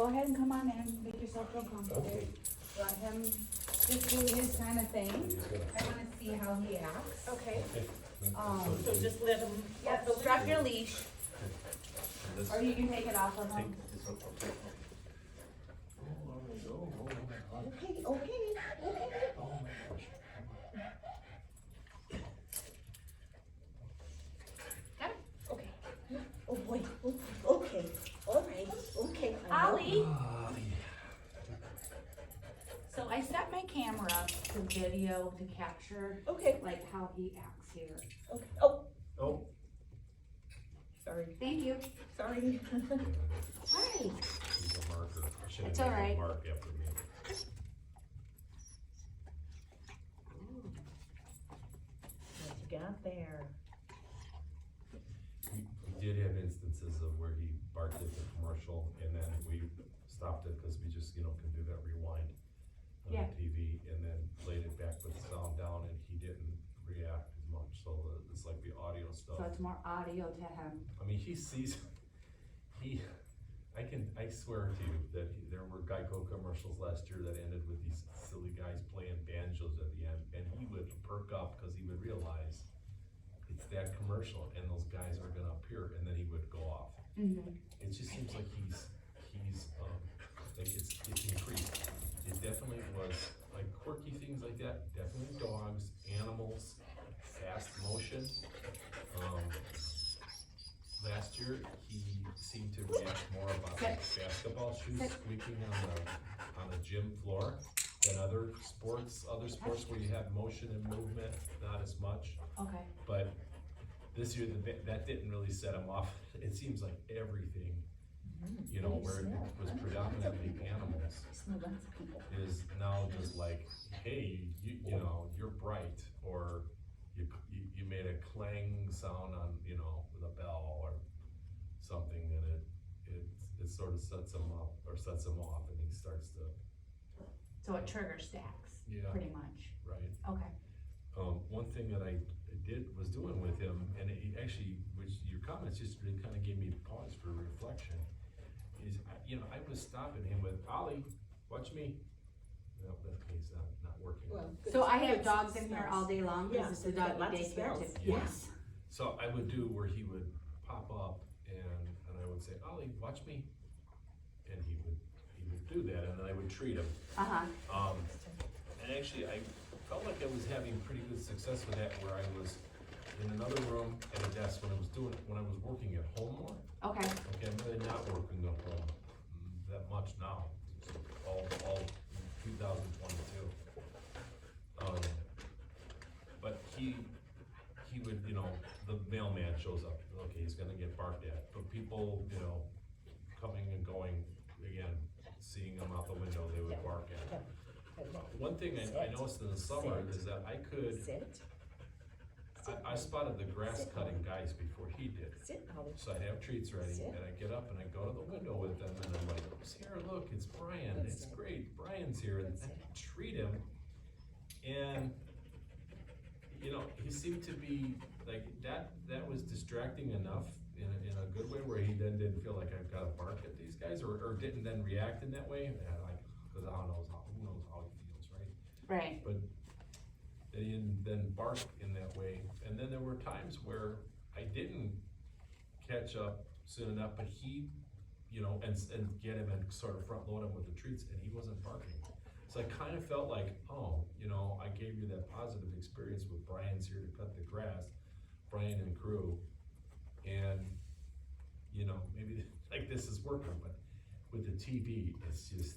go ahead and come on in, make yourself feel comfortable. Okay. Let him just do his kind of thing. I wanna see how he acts. Okay, So so just let him. Yep, strap your leash, or you can take it off of him. Okay, okay. Got it? Okay. Oh, boy, okay, all right, okay. I know. Ollie. So I set my camera up to video to capture Okay, like how he acts here. okay, oh, Oh. sorry, Thank you. sorry. Hi. He's a marker. Should've It's made all a right. Mark after me. What you got there? We did have instances of where he barked at the commercial and then we stopped it because we just, can do that rewind on Yeah. the TV and then played it back with the sound down and he didn't react as much. So it's like the audio stuff. So it's more audio to him. I mean, he sees, I swear to you that there were Geico commercials last year that ended with these silly guys playing banjos at the end, and he would perk up because he would realize it's that commercial and those guys are gonna appear, and then he would go off. Mm-hmm. It just seems like like it's increased. It definitely was, like quirky things like that, definitely dogs, animals, fast motion. Last year, he seemed to react more about like basketball shoes squeaking on the gym floor than other sports where you have motion and movement, not as much. Okay. But this year, that didn't really set him off. It seems like everything, where it was predominantly animals, is now just like, hey, you're bright, or you made a clang sound on, with a bell or something, and it sort of sets him up or sets him off, and he starts to. So it trigger stacks, Yeah. pretty much. Right. Okay. One thing that I was doing with him, and it actually, which your comments just really kind of gave me pause for reflection, is, I was stopping him with, Ollie, watch me. No, that case not working. Well, So I have dogs in here all day long, Yeah, because it's a it's got doggy lots of daycare smells. too. Yeah. Yes. So I would do where he would pop up and I would say, Ollie, watch me. And he would do that, and then I would treat him. Uh-huh. And actually, I felt like I was having pretty good success with that, where I was in another room at a desk when I was working at home more. Okay. Okay, I'm really not working at home that much now, all 2022. But he would, the mailman shows up, okay, he's gonna get barked at, but people, coming and going, again, seeing him out the window, they would bark at him. One thing I noticed in the summer is that I could, Sit. I spotted the grass cutting guys before he did. Sit, Ollie. So I'd have treats ready, Sit. and I'd get up and I'd go to the window with them, and I'm like, Sarah, look, it's Brian, it's great, Brian's here, and I'd treat him, and, he seemed to be, like, that was distracting enough in a good way, where he then didn't feel like I've gotta bark at these guys, or didn't then react in that way, and cause who knows how he feels, right? Right. But they didn't then bark in that way, and then there were times where I didn't catch up soon enough, but he, and get him and sort of front load him with the treats, and he wasn't barking. So I kind of felt like, I gave you that positive experience with Brian's here to cut the grass, Brian and crew, and, maybe like this is working, but with the TV, it's just,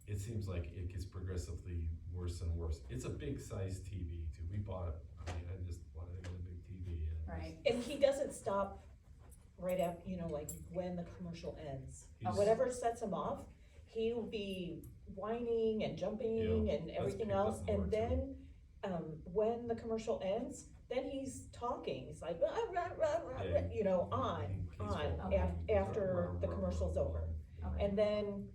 it seems like it gets progressively worse and worse. It's a big size TV too. We bought it. I just wanted to get a big TV. Right. And he doesn't stop right after, like when the commercial ends. He's- Whatever sets him off, he'll be whining and jumping Yeah, and that's everything picked up else. more, And then, when the commercial ends, then he's talking. He's like, rah, rah, rah, rah, Yeah, rah, Okay. after the commercial's over. Okay. And then,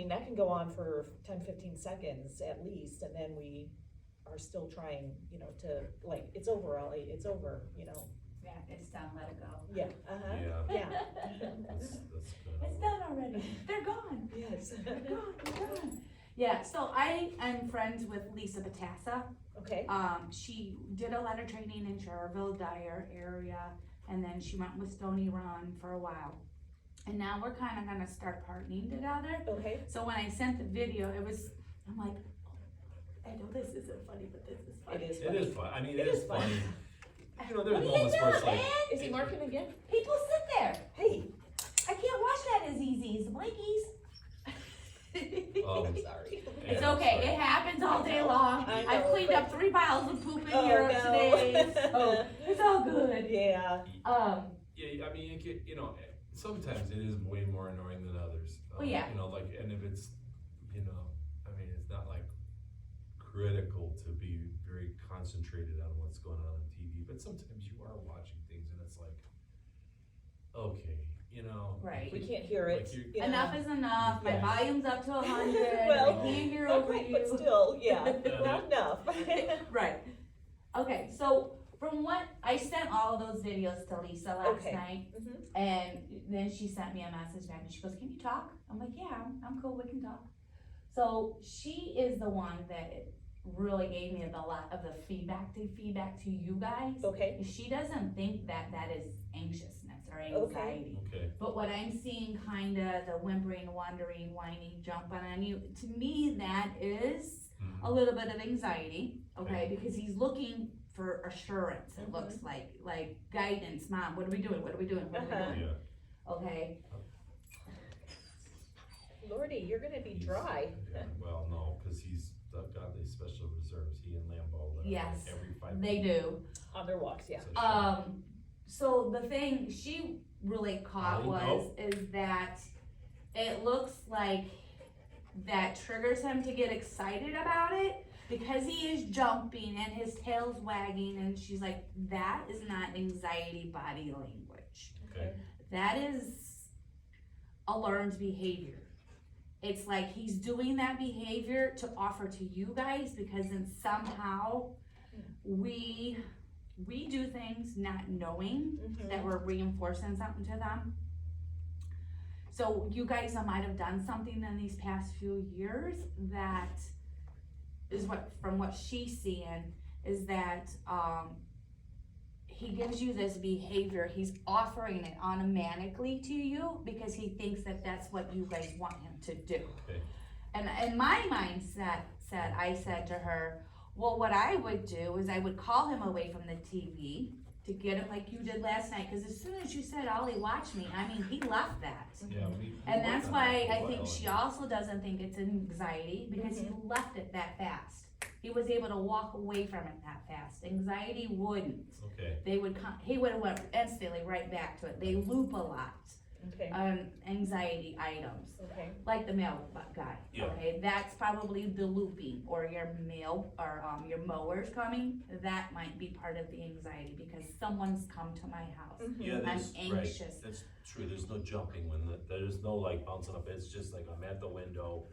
that can go on for 10, 15 seconds at least, and then we are still trying, to, like, it's over, Ollie, it's over, Yeah, it's done, let it go. Yeah, Yeah. yeah. That's kind of. It's done already. already. They're gone. Yes. They're gone. Yeah, so I am friends with Lisa Batassa. Okay, She did a lot of training in Cherville, Dyer area, and then she went with Stony Run for a while. And now we're kind of gonna start partnering together. okay. So when I sent the video, I'm like, oh, I know this isn't funny, but this is funny. It is It funny. is fun, I mean, It it is is funny. You know, What there's are you moments where it's doing, like. man? Is he marking again? People sit there. Hey. I can't watch that as easy as the blankies. Um, Sorry. It's Yeah, okay, sorry. it happens all day long. I I've know, cleaned but- up 3 piles of poop in Oh, Europe no. today, so it's all good. Yeah, Yeah, I mean, it get, you know, sometimes it is way more annoying than others. Well, yeah. You know, like, and if it's, you know, I mean, it's not like critical to be very concentrated on what's going on TV, but sometimes you are watching things and it's like, okay, you know. Right. we can't hear it. Like you- you know. Enough is enough, my Yeah. volume's up to 100, Well, I can't hear over Okay, you. but still, yeah, not enough. Right, okay, so from what, I sent all of those videos to Lisa last Okay. night, Mhm. and then she sent me a message back and she goes, can you talk? I'm like, yeah, I'm cool, we can talk. So she is the one that really gave me a lot of the feedback to you guys. Okay, She doesn't think that that is anxiousness or anxiety. Okay, But what I'm seeing, kinda the whimpering, wondering, whining, jumping on you, to me, that is a little bit of anxiety, okay? Because he's looking for assurance, it looks like guidance, Mom, what are we doing, what are we doing, what are we Uh-huh. doing? yeah. Okay, Lordy, you're gonna be He's- dry. yeah, well, no, cause he's got these special reserves, he and Lambeau. that are Yes, every 5 they minutes. do. On their walks, yeah. It's a shock. So the thing she really caught Ollie, is that it looks like that triggers him to get excited about it because he is jumping and his tail's wagging, and she's like, that is not anxiety body language. Okay, That is a learned behavior. It's like he's doing that behavior to offer to you guys because then somehow we do things not knowing Mhm. that we're reinforcing something to them. So you guys might have done something in these past few years that is from what she's seeing, is that, he gives you this behavior, he's offering it automatically to you because he thinks that that's what you guys want him to do. Okay. And in my mindset, I said to her, well, what I would do is I would call him away from the TV to get him like you did last night, because as soon as you said, Ollie, watch me, I mean, he left that. yeah, And that's why I think Well, she also doesn't think it's anxiety, because he left it that fast. He was able to walk away from it that fast. Anxiety wouldn't. Okay, He would have went instantly right back to it. They loop a lot Okay, on anxiety items, okay, like the mail guy. Yeah. Okay, that's probably the looping, or your mail, or your mowers coming. That might be part of the anxiety because someone's come to my house. Yeah, I'm there's, anxious. right, that's true, there's no jumping when there's no like bouncing up, it's just like I'm at the window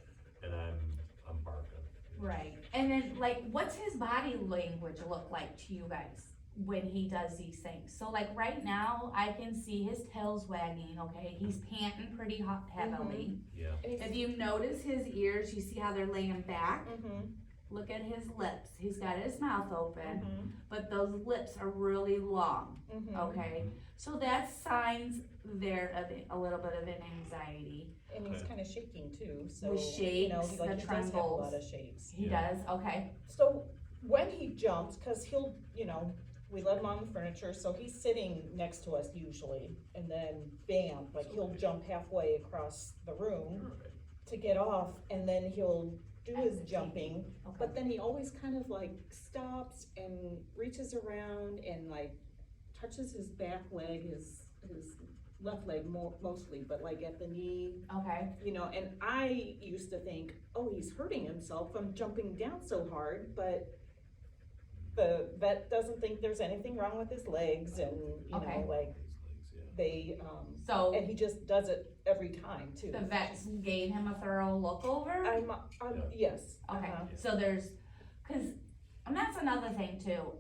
and I'm barking. Right, and then like, what's his body language look like to you guys when he does these things? So like right now, I can see his tail's wagging, okay, he's panting pretty heavily. Yeah, If you notice his ears, you see how they're laying back? Mhm. Look at his lips, he's got his mouth open, Mhm. but those lips are really long, Mhm. okay? So that's signs there of a little bit of an anxiety. And he's Okay. kinda shaking too, so, The you know, shakes, he the does have a trembles. lot of shakes. He Yeah. does, okay, So when he jumps, cause he'll, you know, we let him on the furniture, so he's sitting next to us usually, and then bam, like he'll jump halfway across the room to get off, and then he'll do his jumping, okay. But then he always kind of like stops and reaches around and like touches his back leg, his left leg mostly, but like at the knee, Okay, you know, and I used to think, oh, he's hurting himself from jumping down so hard, but the vet doesn't think there's anything wrong with his legs, and, you Okay. know, like, his legs, yeah. they, so and he just does it every time too. the vets gave him a thorough look over? I'm, yes. Okay, uh-huh. so there's, cause And that's another thing too,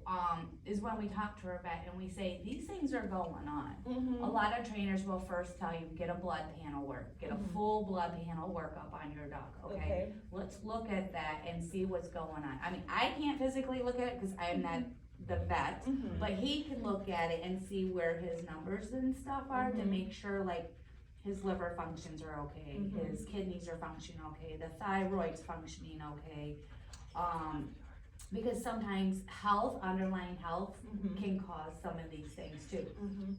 is when we talk to our vet and we say, these things are going on. A lot of trainers will first tell you, get a blood panel work, get a full blood panel workup on your dog, okay? Let's look at that and see what's going on. I mean, I can't physically look at it because I'm not the vet, but he can look at it and see where his numbers and stuff are to make sure like his liver functions are okay, his kidneys are functioning okay, the thyroid's functioning okay. Because sometimes underlying health can cause some of these things too.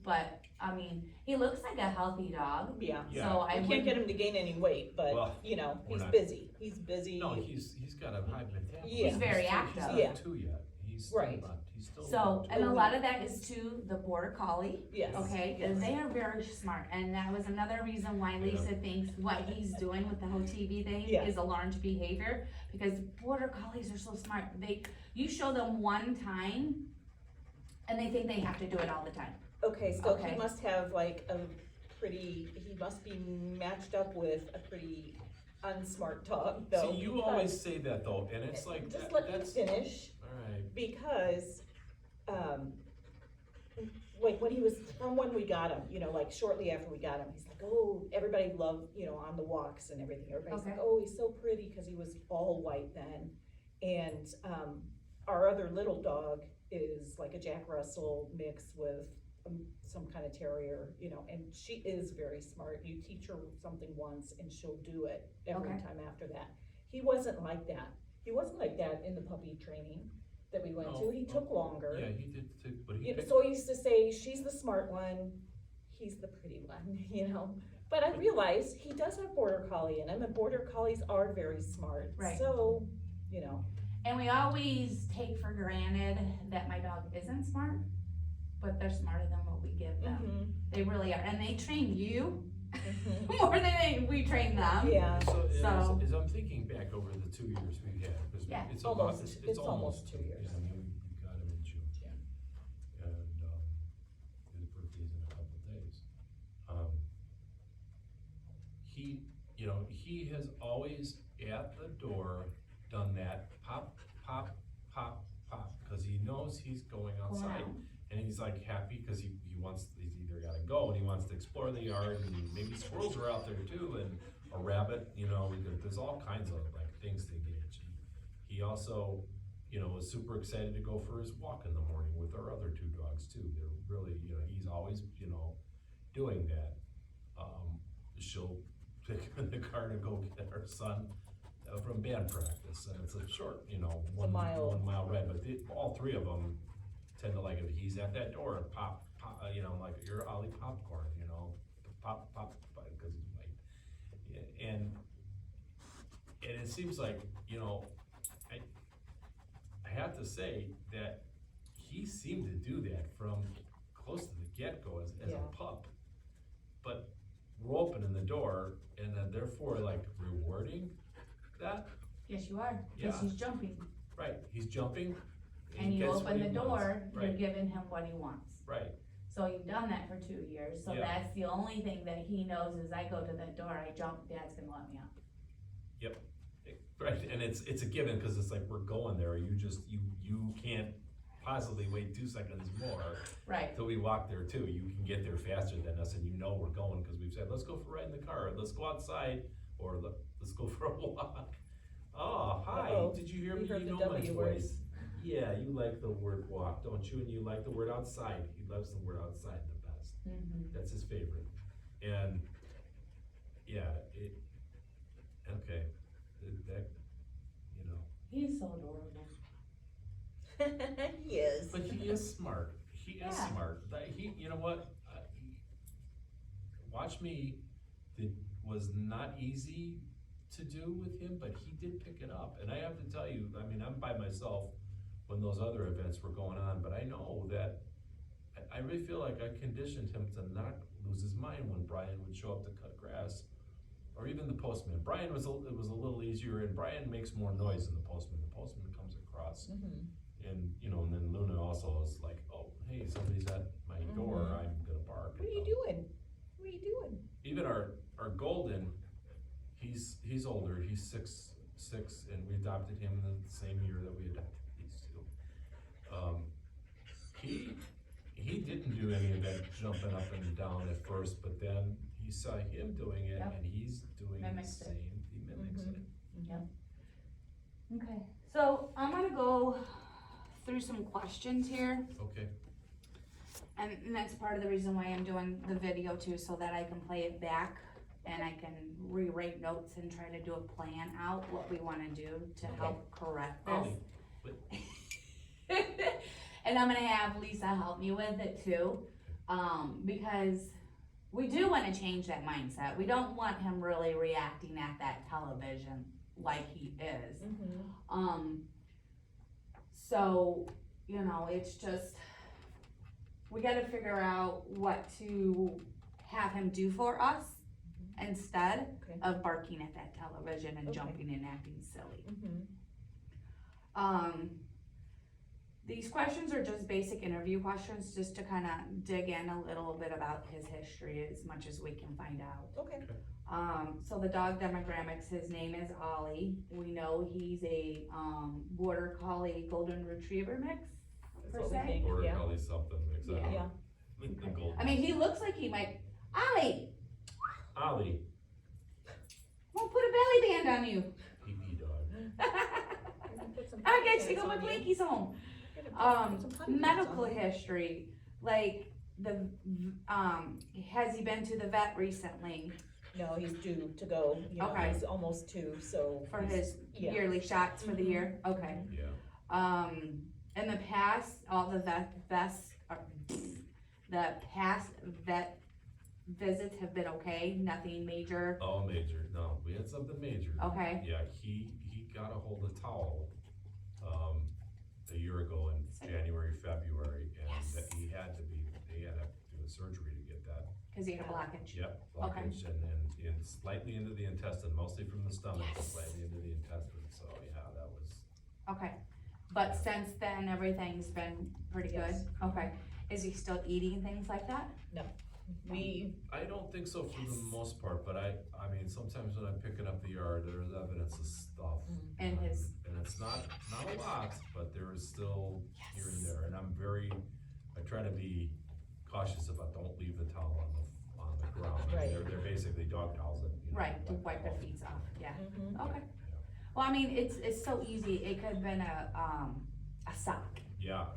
But, I mean, he looks like a healthy dog. Yeah. Yeah. So I We can't wouldn't- get him to gain any weight, but, Well, you know, we're he's not- busy, he's busy. No, he's got a high metabolism. Yeah. He's very He's active. not Yeah. 2 yet, he's still Right. not, he's still. So, not and a 2. lot of that is to the border collie, Yes. okay? And they are very smart, and that was another reason why Lisa thinks what he's doing with the whole TV thing Yeah. is a learned behavior, because border collies are so smart. You show them one time, and they think they have to do it all the time. Okay, so Okay. he must have like he must be matched up with a pretty unsmart dog though. See, you because- always say that though, and it's like, Just let me that's, finish. alright, Because, like when we got him, you know, like shortly after we got him, he's like, oh, everybody loved, you know, on the walks and everything, everybody's like, Okay. oh, he's so pretty, cause he was all white then. And, our other little dog is like a Jack Russell mixed with some kind of terrier, you know, and she is very smart. You teach her something once and she'll do it every Okay. time after that. He wasn't like that. He wasn't like that in the puppy training that we went to. No, He no. took longer. yeah, he did too, but he You know, picked, so I used to say, she's the smart one, he's the pretty one, you know? But I realized he does have border collie in him, and border collies are very smart. Right. So, you know, And we always take for granted that my dog isn't smart, but they're smarter than what we give them. They really are, and they train you more than we train them. yeah, So- as I'm thinking back over the 2 years we've had, because Yeah. it's Almost- almost, it's almost 2 years. Yeah, I mean, we got him in June. And, his birthday's in a couple days. He has always at the door done that pop, pop, pop, pop, cause he knows he's going outside. And he's like happy, cause he's either gotta go and he wants to explore the yard, and maybe squirrels are out there too, and a rabbit, you know, there's all kinds of like things to engage. He also, you know, was super excited to go for his walk in the morning with our other 2 dogs too. They're really, you know, he's always, you know, doing that. She'll take him in the car to go get our son from band practice, and it's a short, you know, a mile. 1 mile ride, but all 3 of them tend to like it. He's at that door and pop, pop, you know, like you're Ollie popcorn, you know, pop, pop, because he's white. And it seems like, you know, I have to say that he seemed to do that from close to the get-go as Yeah. a pup. But we're opening the door and then therefore like rewarding that, Yes, you are, because Yeah. he's jumping. right, he's jumping. And he you gets what open he the wants. door, you're Right, giving him what he wants. right, So you've done that for 2 years, so Yeah. that's the only thing that he knows is I go to that door, I jump, Dad's gonna let me out. right, and it's a given, cause it's like, we're going there, you can't possibly wait 2 seconds more Right, till we walk there too. You can get there faster than us, and you know we're going, cause we've said, let's go for a ride in the car, let's go outside, or let's go for a walk. Oh, hi, Uh-oh. did you hear You me? heard You the know my W word. voice. Yeah, you like the word walk, don't you? And you like the word outside. He loves the word outside the best. That's his favorite. And, yeah, okay, that, you know. he's so adorable. He is. But he is smart. He is Yeah. smart. You know what? Watch Me was not easy to do with him, but he did pick it up. And I have to tell you, I mean, I'm by myself when those other events were going on, but I know that I really feel like I conditioned him to not lose his mind when Brian would show up to cut grass, or even the postman. Brian it was a little easier, and Brian makes more noise than the postman. The postman comes across. And, you know, and then Luna also is like, oh, hey, somebody's at my door, I'm gonna bark. What are you doing? What are you doing? Even our golden, he's older, he's six, and we adopted him the same year that we adopted these 2. He didn't do any of that jumping up and down at first, but then he saw him doing it, Yep. and he's doing the Mimics it. same, he mimics Mhm. it. Okay, so I'm gonna go through some questions here, Okay, and that's part of the reason why I'm doing the video too, so that I can play it back and I can rewrite notes and try to do a plan out, what we wanna do to Okay. help correct Ollie, this. And I'm gonna have Lisa help me with it too, because we do wanna change that mindset. We don't want him really reacting at that television like he is. Mhm. So, you know, it's just, we gotta figure out what to have him do for us instead Okay. of barking at that television and Okay. jumping and acting silly. Mhm. These questions are just basic interview questions, just to kind of dig in a little bit about his history as much as we can find out. Okay. So the dog demographics, his name is Ollie. We know he's a, border collie golden retriever mix, That's per what we se. think, border yeah. collie something, mix it Yeah. up. The golden. I mean, he looks like he might, Ollie, Ollie, we'll put a belly band on you. pee dog. Put some I potty guess you pads go on with you. Clinky's home. Gotta put some potty pads Medical on you. history, like has he been to the vet recently No, he's due to go, you know, Okay. he's almost 2, so. for he's- his yeah. yearly shots for the year? Okay. Yeah, In the past, all the the past vet visits have been okay, nothing major, oh, major, no, we had something major. okay? Yeah, he got a hold of towel, a year ago in January, February, and Yes. that they had to do a surgery to get that. Cause he had a blockage. Yep, blockage and slightly into the intestine, mostly from the stomach, but Yes. slightly into the intestine, so yeah, that was, Okay, but since then, everything's been pretty good? Yes. Okay, is he still eating things like that? We, I don't think so for the Yes. most part, but I mean, sometimes when I'm picking up the yard, there's evidence of stuff. And his- And it's not a lot, but there is still here and Yes. there, and I try to be cautious about, don't leave the towel on the ground. I mean, Right. They're basically dog towels that, you know. Right, to wipe wipe their off. feet off, yeah, mhm. okay. Well, I mean, it's so easy, it could've been a sock, Yeah,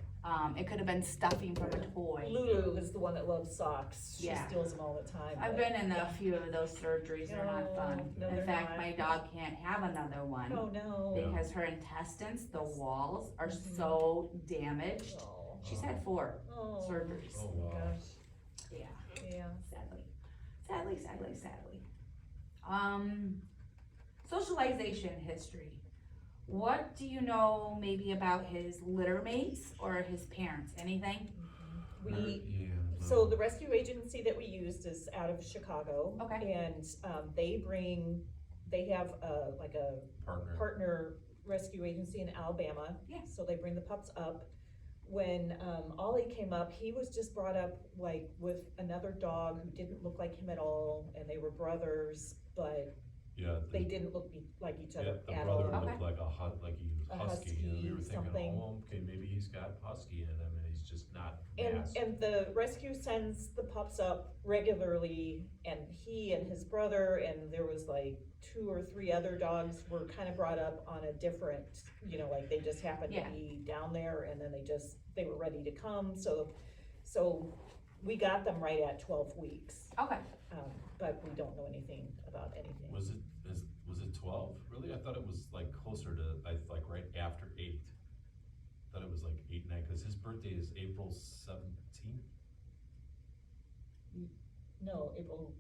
it could've been stuffing from a toy. Lulu is the one that loves socks, she Yeah. steals them all the time. I've but- been in a few of those surgeries, they're not fun. No, In they're fact, not. my dog can't have another one. Oh, no. Because her intestines, the walls are Mhm. so damaged. Oh, She's had 4 oh, surgeries. Oh, oh wow. gosh, Yeah, yeah. sadly. Socialization history. What do you know maybe about his litter mates or his parents? Anything? We, yeah. so the rescue agency that we used is out of Chicago. Okay. And, they have like a partner rescue agency in Alabama. Yeah. So they bring the pups up. When, Ollie came up, he was just brought up like with another dog who didn't look like him at all, and they were brothers, but Yeah, they didn't look like each yeah, other the at brother all. Okay. looked like like he was A husky, and we were husky, thinking, something. oh, okay, maybe he's got husky in him, and he's just not And, masked. and the rescue sends the pups up regularly, and he and his brother, and there was like 2 or 3 other dogs were kind of brought up on a different, you know, like they just happened to Yeah. be down there, and then they were ready to come, so we got them right at 12 weeks, Okay. but we don't know anything about anything. Was it 12? Really? I thought it was like closer to, like right after 8. Thought it was like 8, 9, cause his birthday is April 17th. No, April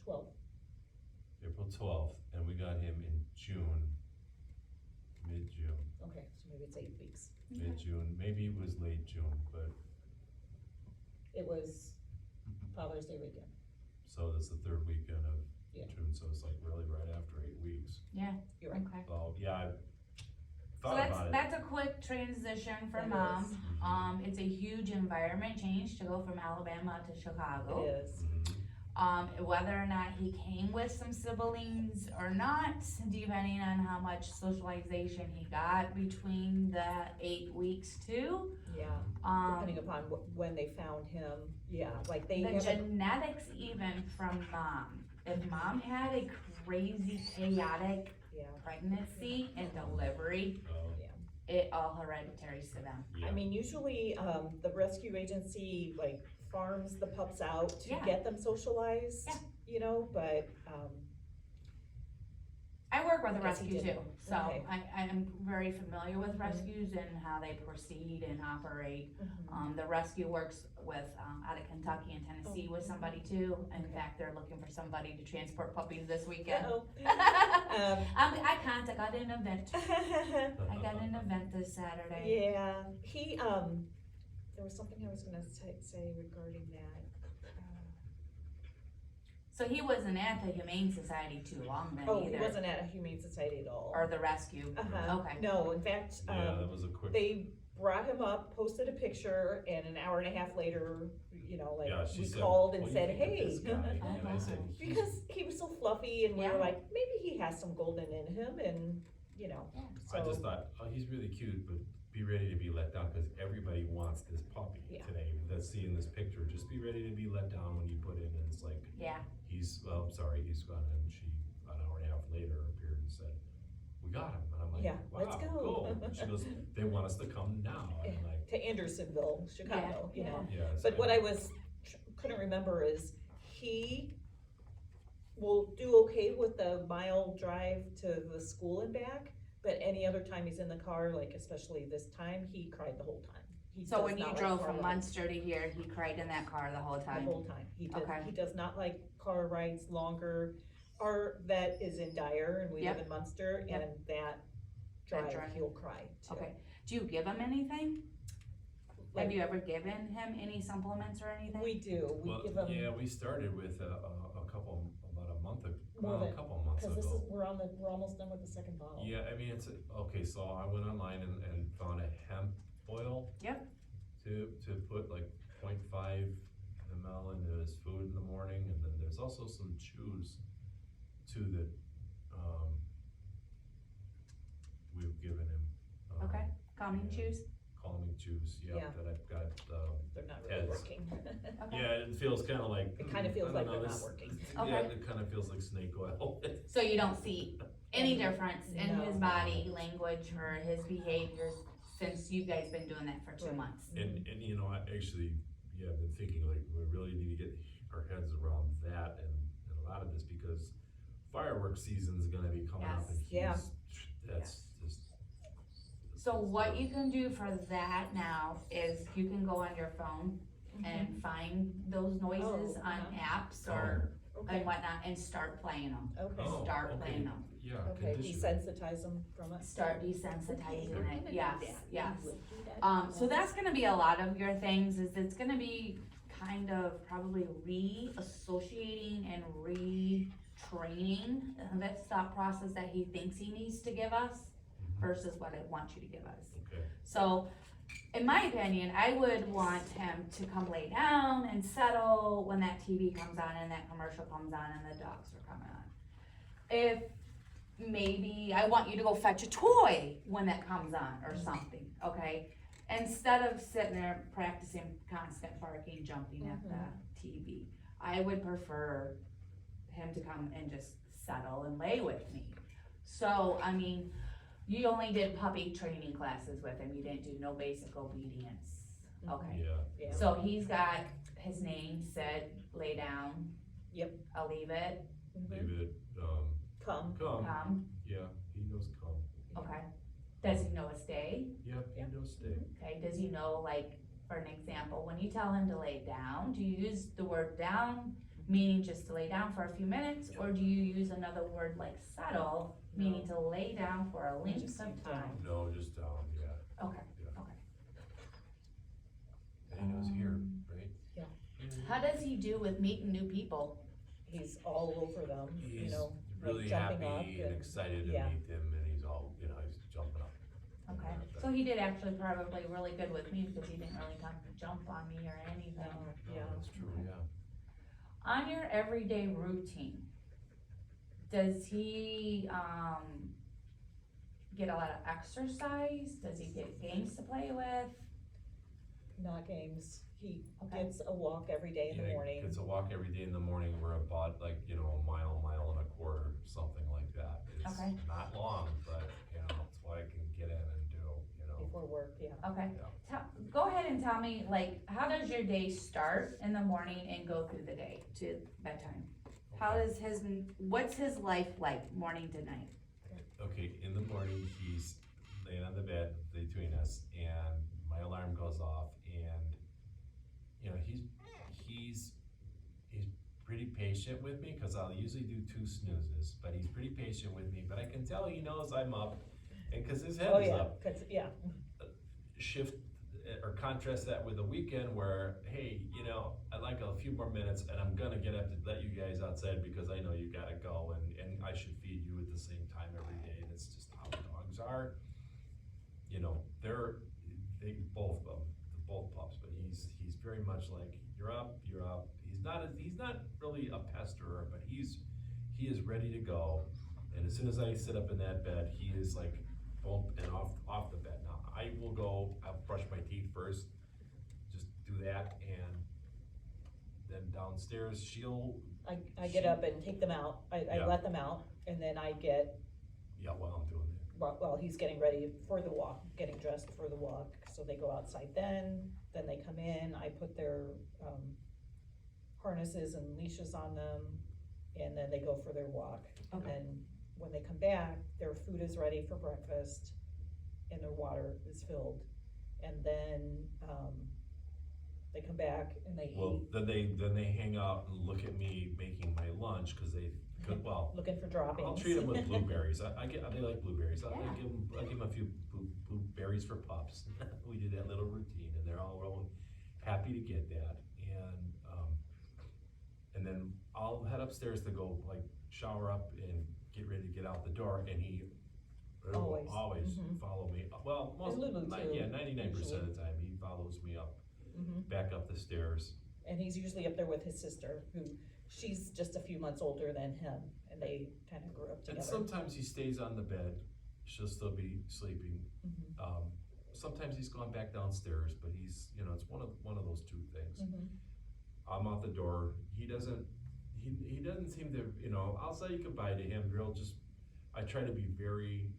12th. April 12th, and we got him in June, mid-June, Okay, so maybe it's 8 weeks. mid-June, maybe it was late June, but, It was Father's Day weekend. so that's the 3rd weekend of Yeah. June, so it's like really right after 8 weeks. Yeah, You're right. okay. So, yeah, I So thought about it. that's a quick transition for That mom. is. It's a huge environment change to go from Alabama to Chicago. It is. Mhm. Whether or not he came with some siblings or not, depending on how much socialization he got between the 8 weeks too. Yeah, Um, depending upon when they found him, yeah, like they the haven't, genetics even from mom. If mom had a crazy chaotic yeah. pregnancy and delivery, Oh, it all hereditaries to them. yeah. I mean, usually, the rescue agency, like, farms the pups out to Yeah. get them socialized, Yeah. you know, but, I work with a Guess he rescue too, didn't. so Okay. I am very familiar with Mhm. rescues and how they proceed and operate. mhm. The rescue works with, out of Kentucky and Tennessee with somebody too. In fact, they're looking for somebody to transport puppies this weekend. Uh-oh. I can't, I got an event. I got an event this Saturday. Yeah, he, there was something I was gonna say regarding that. So he wasn't at the Humane Society too long then Oh, he either, wasn't at a Humane Society at all. or the rescue. Uh-huh, Okay. no, in fact, Yeah, that was a quick, they brought him up, posted a picture, and an hour and a half later, you know, like, yeah, she we said, called "What and do you said, think of hey. this guy?" And I said, "He's- Because he was so fluffy, and we Yeah. were like, maybe he has some golden in him, and, you know, I just so, thought, oh, he's really cute, but be ready to be let down, cause everybody wants this puppy Yeah. today, that's seeing this picture, just be ready to be let down when you put in, and it's like, Yeah, well, I'm sorry, he's gone, and she, an hour and a half later, appeared and said, we got him, and I'm like, Yeah, let's wow, go." cool, and she goes, they want us to come now, I'm like, to Andersonville, Chicago, you Yeah, know. yeah. But what I couldn't remember is, he will do okay with the mile drive to the school and back, but any other time he's in the car, like especially this time, he cried the whole time. He so does when you not like drove car from rides. Munster to here, he cried in that car the whole The time? whole time, Okay. he does not like car rides longer. Our vet is in Dyer and we live Yep. in Munster, Yep. and that That drive, drive. he'll cry too. Okay, do you give him anything? Have Like, you ever given him any supplements or anything? we do, we Well, give him, yeah, we started with a couple, about a month ago, More well, a than- couple months cause this is, ago. we're almost done with the second bottle. Yeah, I mean, okay, so I went online and found a hemp oil. Yep. To put like 0.5 ml into his food in the morning, and then there's also some chews too that, we've given him. Okay, calming yeah. chews? Calming chews, Yeah. that I've got, They're not really Heads. working. Okay. yeah, it feels kinda like. It kinda feels I like don't know, they're not this- working. Yeah, Okay. it kinda feels like snake oil. So you don't see any difference in his No. body language or his behaviors since you guys been doing that for 2 Right. months? And you know, I actually, yeah, I've been thinking like, we really need to get our heads around that and a lot of this because fireworks season's gonna be coming up and Yes. that's just. So what you can do for that now is you can go on your phone and find those noises Oh, on uh-huh. apps or Okay, and whatnot and start playing them. okay, Oh, Start okay. playing them. Yeah, okay, conditioning. desensitize them from it. Start desensitizing I'm it, gonna do yes, that. yes. I would do that. So that's gonna be a lot of your things, is it's gonna be kind of probably re-associating and retraining that thought process that he thinks he needs to give us Mhm. versus what I want you to give us. Okay, So, in my opinion, I would want him to come lay down and settle when that TV comes on and that commercial comes on and the dogs are coming on. If maybe I want you to go fetch a toy when that comes on or something, okay? Instead of sitting there practicing constant barking, jumping at the TV, I would prefer him to come and just settle and lay with me. So, I mean, you only did puppy training classes with him, you didn't do no basic obedience, okay? yeah, Yeah. So he's got his name, sit, lay down. Yep. I'll leave it, Mhm. David, Come, come, yeah, he knows come, okay? Does he know a stay? yep, he Yep. knows stay. Okay, does he know, like, for an example, when you tell him to lay down, do you use the word down, meaning just to lay down for a few minutes? Or do you use another word like settle, meaning to lay down for a length Just of sit time? down. No, just down, yeah, Okay, Yeah. okay. and he knows here, right? Yeah. How does he do with meeting new people? he's all over them, you He's know, really jumping up happy and and- excited to yeah. meet them, and he's all, you know, he's jumping up. Okay, so he did actually probably really good with me because he didn't really come to jump on me or anything. no, No, yeah. that's true, yeah. on your everyday routine, does he, get a lot of exercise? Does he get games to play with? Not games. He Okay. gets a walk every day in the Yeah, morning. it's a walk every day in the morning. We're about like, you know, a mile and a quarter, something like that. It's Okay. not long, but, you know, it's what I can get in and do, you know. Before work, yeah. Okay, Yeah. go ahead and tell me, like, how does your day start in the morning and go through the day to bedtime? How Okay. does what's his life like, morning to night? Okay, in the morning, he's laying on the bed between us, and my alarm goes off, and, you know, he's pretty patient with me, cause I'll usually do 2 snoozes, but he's pretty patient with me, but I can tell he knows I'm up, and cause his head Oh, is yeah, up. 'cause, yeah. Shift or contrast that with a weekend where, hey, you know, I'd like a few more minutes and I'm gonna get up to let you guys outside because I know you gotta go, and I should feed you at the same time every day, and it's just how dogs are. You know, they both of them, both pups, but he's very much like, you're up. He's not really a pesterer, but he is ready to go, and as soon as I sit up in that bed, he is like, boom, and off the bed. Now, I'll brush my teeth first, just do that, and then downstairs, I get up and take them out. I Yeah. let them out, and then I get, yeah, while I'm doing that. well, he's getting ready for the walk, getting dressed for the walk, so they go outside then they come in, I put their, harnesses and leashes on them, and then they go for their walk. And Okay. then when they come back, their food is ready for breakfast, and their water is filled, and then, they come back and they Well, eat, then they hang out and look at me making my lunch, cause well, looking for droppings. I'll treat them with blueberries. They like blueberries. Yeah. I give them a few blueberries for pups. We do that little routine, and they're all real happy to get that. And then I'll head upstairs to go like shower up and get ready to get out the door, and he will always Mhm. follow me. Well, And Lulu too, 99% of the time he follows me up, Mhm. back up the stairs. And he's usually up there with his sister, who, she's just a few months older than him, and they kind of grew up And together. sometimes he stays on the bed. She'll still be sleeping. Mhm. Sometimes he's gone back downstairs, but he's, you know, it's one of those two things. Mhm. I'm out the door. He doesn't seem to, you know, I'll say goodbye to him. I try to be very,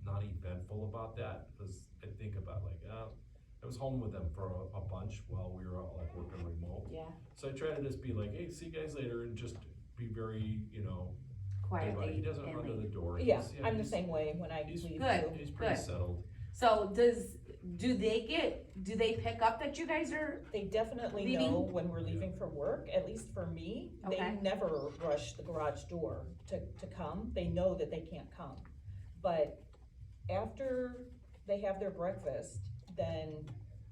non-eventful about that, because I think about like, I was home with them for a bunch while we were all like working remote. Yeah, So I try to just be like, hey, see you guys later, and just be very, you know, quietly. he doesn't and run to leave. the door. Yeah, He's- I'm the he's- same way when I he's leave good. too. He's pretty Good. settled. So do they pick up that you guys are, They definitely Leaving? know when we're leaving for work, at least for me. They Okay. never rush the garage door to come. They know that they can't come. But after they have their breakfast, then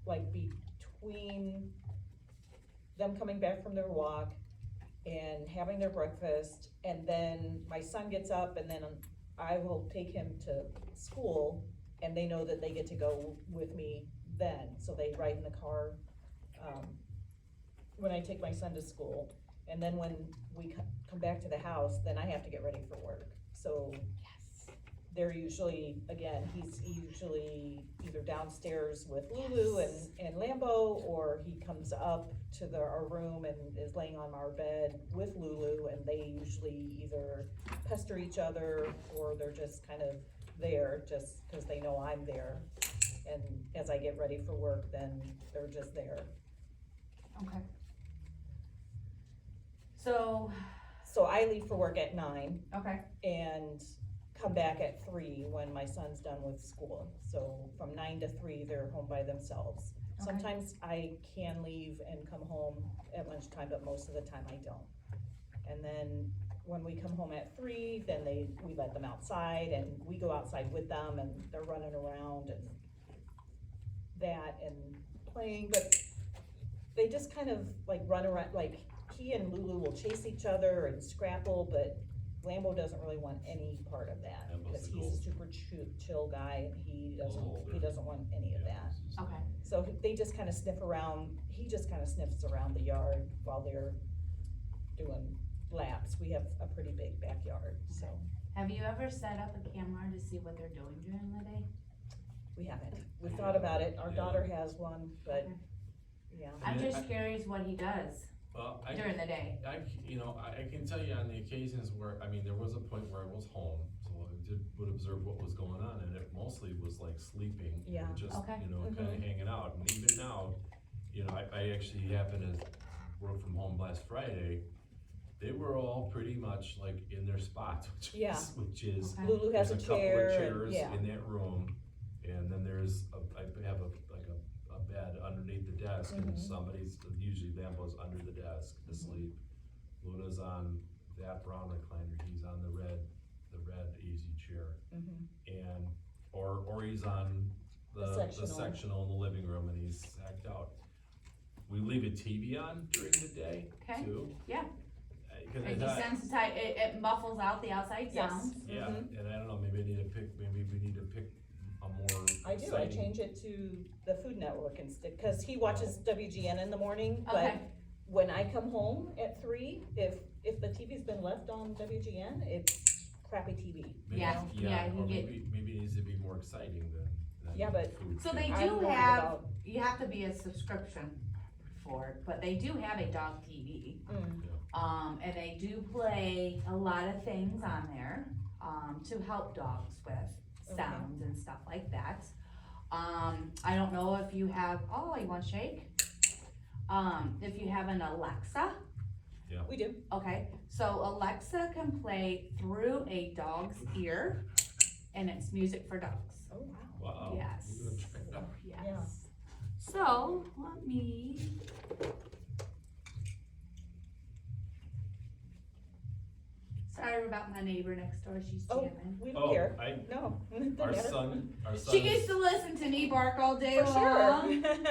like between them coming back from their walk and having their breakfast, and then my son gets up, and then I will take him to school, and they know that they get to go with me then, so they ride in the car, when I take my son to school. And then when we come back to the house, then I have to get ready for work, so they're usually, again, he's usually either downstairs with Lulu and Lambo, or he comes up to our room and is laying on our bed with Lulu, and they usually either pester each other, or they're just kind of there, just cause they know I'm there. And as I get ready for work, then they're just there. okay. So, So I leave for work at 9, okay, and come back at 3 when my son's done with school. So from 9 to 3, they're home by themselves. Okay. Sometimes I can leave and come home at lunchtime, but most of the time I don't. And then when we come home at 3, then we let them outside, and we go outside with them, and they're running around and that and playing, but they just kind of like run around, like he and Lulu will chase each other and scrapple, but Lambo doesn't really want any part of that, Lambo's because the he's a gold. super chill guy, and he Older. doesn't want any of that. okay, So they just kinda sniff around, he just kinda sniffs around the yard while they're doing laps. We have a pretty big backyard, so Have you ever set up a camera to see what they're doing during the day? we haven't. We thought about it. Our Yeah. daughter has one, but, yeah. I'm Yeah, just curious what he does Well, during the day. I can tell you on the occasions where, I mean, there was a point where I was home, so I would observe what was going on, and it mostly was like sleeping. Yeah. And just, Okay. kinda hanging out, and even now, I actually happened to work from home last Friday. They were all pretty much like in their spots, Yeah. which is, Okay. Lulu has there's a a couple chair. of and- chairs Yeah. in that room, and then I have a bed underneath the desk, and Mhm. usually Lambo's under the desk to sleep. Luna's on that brown recliner, he's on the red easy chair, Mhm. and, or he's on The the sectional. sectional in the living room, and he's sacked out. We leave a TV on during the day, Okay. too. Yeah. 'Cause It I- desensitize, it muffles out the outside Yes. sounds. Yeah, Mhm. and I don't know, maybe we need to pick a more I do, I exciting- change it to the Food Network instead, cause he watches WGN in the morning, but Okay, when I come home at 3, if the TV's been left on WGN, it's crappy TV. Maybe- Yeah, yeah, you or get- maybe it needs to be more exciting than Yeah, but- food. so they I'm do worried have, about- you have to be a subscription for it, but they do have a dog TV. And they do play a lot of things on there, to help dogs with sounds and stuff like that. I don't know if you have, oh, you want shake? If you have an Alexa, We do. okay, so Alexa can play through a dog's ear, and it's music for dogs. Oh, wow. Wow. Yes. We're gonna try it out. Yes. So, let me. Sorry about my neighbor next door, she's Oh, jamming. we don't Oh, care. I, No. doesn't our matter. son. She gets to listen to me bark all day For sure. long. And then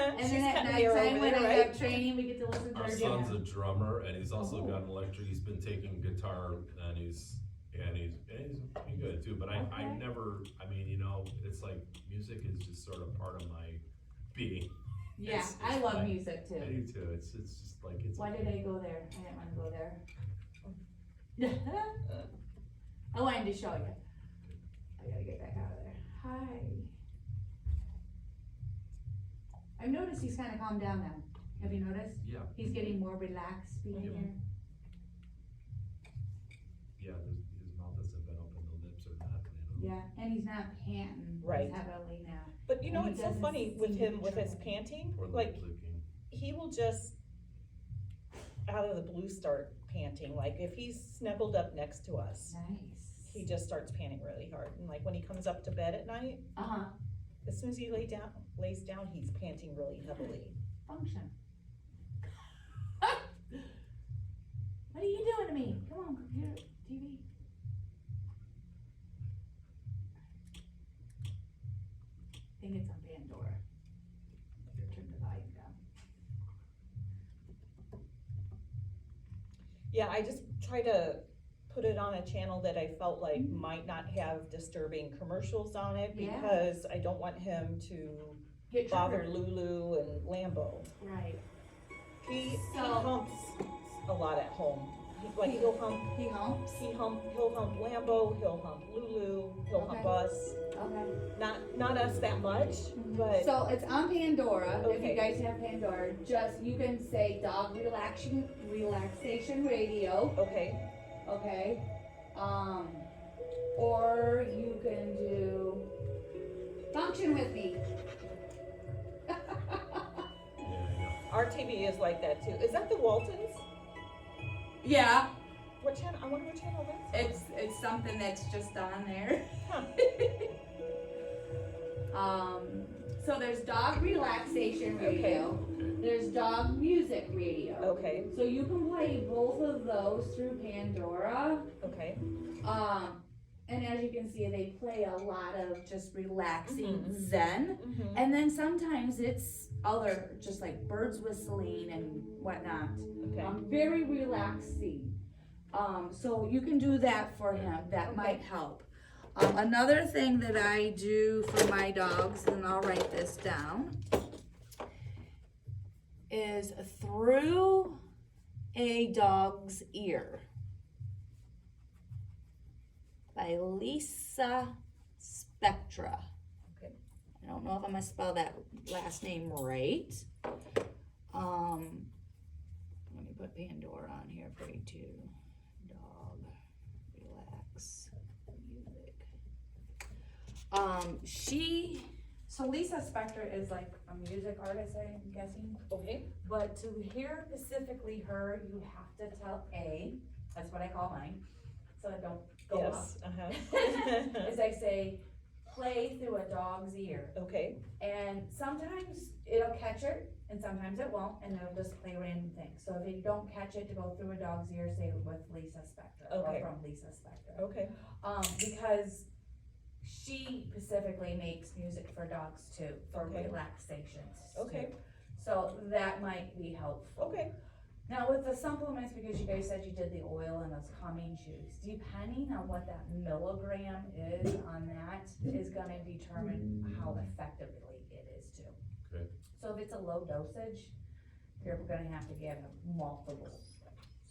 at nighttime when I have training, we get to listen to Our her son's jam. a drummer, and he's also Oh. got an electric, he's been taking guitar, and he's pretty good too, but I Okay. never, it's like, music is just sort of part of my being. Yeah, it's I love fine. music I too. do too, it's just like, it's. Why did I go there? I didn't wanna go there. I wanted to show you. I gotta get back out of there. Hi. I've noticed he's kinda calmed down now. Have you noticed? Yeah, He's getting more relaxed being Mhm. here. yeah, his mouth hasn't been open, the lips are not, Yeah, and he's not panting Right. as heavily now. But you know, And he it's so doesn't funny with seem him, with his troubled. panting, Or the like, lip licking. he will just, out of the blue, start panting. Like, if he's snuggled up next to us, Nice. he just starts panting really hard. And like, when he comes up to bed at night, Uh-huh, as soon as he lays down, he's panting really heavily. function. What are you doing to me? Come on, computer, TV. I think it's on Pandora. Turn the volume down. Yeah, I just try to put it on a channel that I felt like might not have disturbing commercials on it, Yeah. because I don't want him to Get bother triggered. Lulu and Lambo. Right. He So- humps a lot at home. He'll hump, He humps? he'll hump Lambo, he'll hump Lulu, he'll hump Okay. us. Okay. Not us that much, but So it's on Pandora, if Okay. you guys have Pandora, just, you can say dog relaxation radio, okay. okay? Or you can do function with me. Yeah, I know. Our TV is like that too. Is that the Waltons? Yeah, What channel? I wonder what channel that's on. it's something that's just on there. Huh. So there's dog relaxation radio, Okay. there's dog music radio. Okay, So you can play both of those through Pandora. okay. And as you can see, they play a lot of just relaxing Mhm. zen. Mm-hmm. And then sometimes it's other, just like birds whistling and whatnot. Okay. Very relaxing. So you can do that for him, that might help. Another thing that I do for my dogs, and I'll write this down, is through a Dog's Ear by Lisa Spectra. Okay. I don't know if I'm gonna spell that last name right. Let me put Pandora on here for you too. Dog, relax, music. So Lisa Spectra is like a music artist, I'm guessing. Okay. But to hear specifically her, you have to tell A, that's what I call mine, so I don't go up. Yes, uh-huh. As I say, play through a dog's ear. Okay, And sometimes it'll catch it, and sometimes it won't, and it'll just play random things. So if you don't catch it to go through a dog's ear, say with Lisa Spectra, Okay. or from Lisa Spectra. okay, Because she specifically makes music for dogs too, for Okay. relaxations. Okay. too. So that might be helpful. okay. Now with the supplements, because you guys said you did the oil and those calming chews, depending on what that milligram is on that is gonna determine how effectively it is too. Okay. So if it's a low dosage, you're gonna have to give multiple,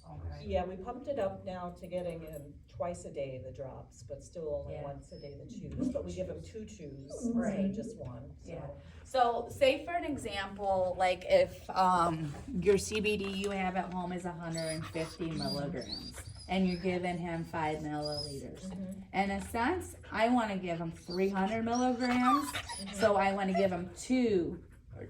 okay? Yeah, we pumped it up now to getting him twice a day, the drops, but still only Yeah. once a day the chews, but we give him 2 chews instead Right. of just 1, so. Yeah. So say for an example, like if, your CBD you have at home is 150 milligrams and you're giving him 5 milliliters. Mhm. In a sense, I wanna give him 300 milligrams, so I wanna give him 2,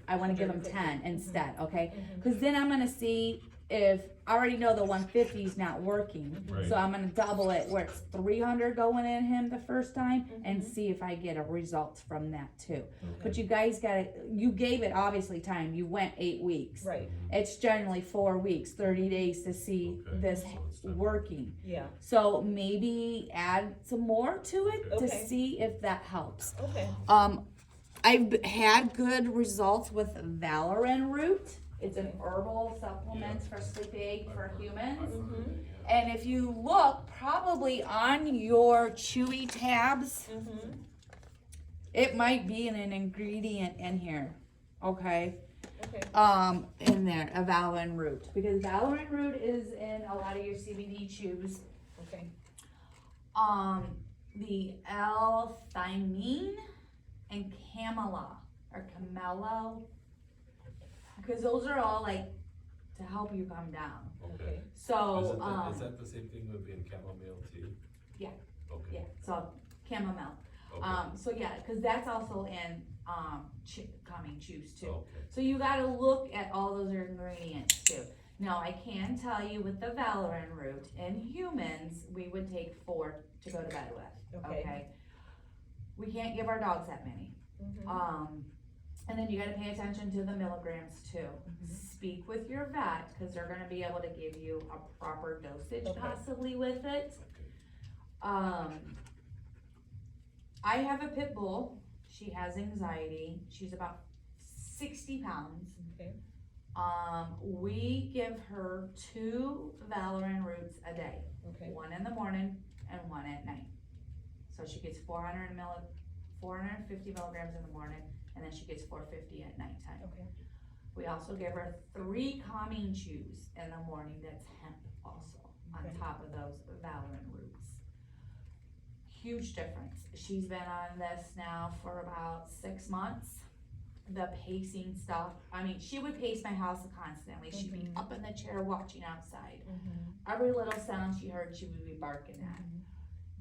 I wanna give him 10 instead, okay? Mhm. Cause then I'm gonna see if, I already know the 150 is not working, Right. so I'm gonna double it where it's 300 going in him the first time and Mhm. see if I get a result from that too. Okay. But you guys you gave it obviously time, you went 8 weeks. Right, It's generally 4 weeks, 30 days to see Okay, this so it's done. working. yeah, So maybe add some more to it to Okay. see if that helps. okay, I've had good results with Valerian Root. It's an herbal supplement for sleep aid for humans. Mhm. And if you look probably on your Chewy tabs, mhm, it might be an ingredient in here, okay? okay, In there, a Valerian Root, because Valerian Root is in a lot of your CBD chews. okay, The L-thymine and Camello, because those are all like to help you calm down. okay, So, Is that the same thing with being chamomile tea? Yeah. Okay. yeah, so chamomile. Okay. So yeah, because that's also in calming chews too. Okay. So you gotta look at all those ingredients too. Now, I can tell you with the Valerian Root, in humans, we would take 4 to go to bed with, Okay. okay? We can't give our dogs that many. mhm, And then you gotta pay attention to the milligrams too. Speak with your vet, cause they're gonna be able to give you a proper dosage Okay. possibly with it. Okay. I have a pit bull, she has anxiety, she's about 60 pounds. okay, We give her 2 Valerian Roots a day, okay, 1 in the morning and 1 at night. So she gets 450 milligrams in the morning, and then she gets 450 at nighttime. okay, We also give her 3 calming chews in the morning, that's hemp also, on Okay. top of those Valerian Roots. Huge difference. She's been on this now for about 6 months. The pacing stuff, I mean, she would pace my house constantly. She'd be Mhm. up in the chair watching outside. mhm, Every little sound she heard, she would be barking at. mhm,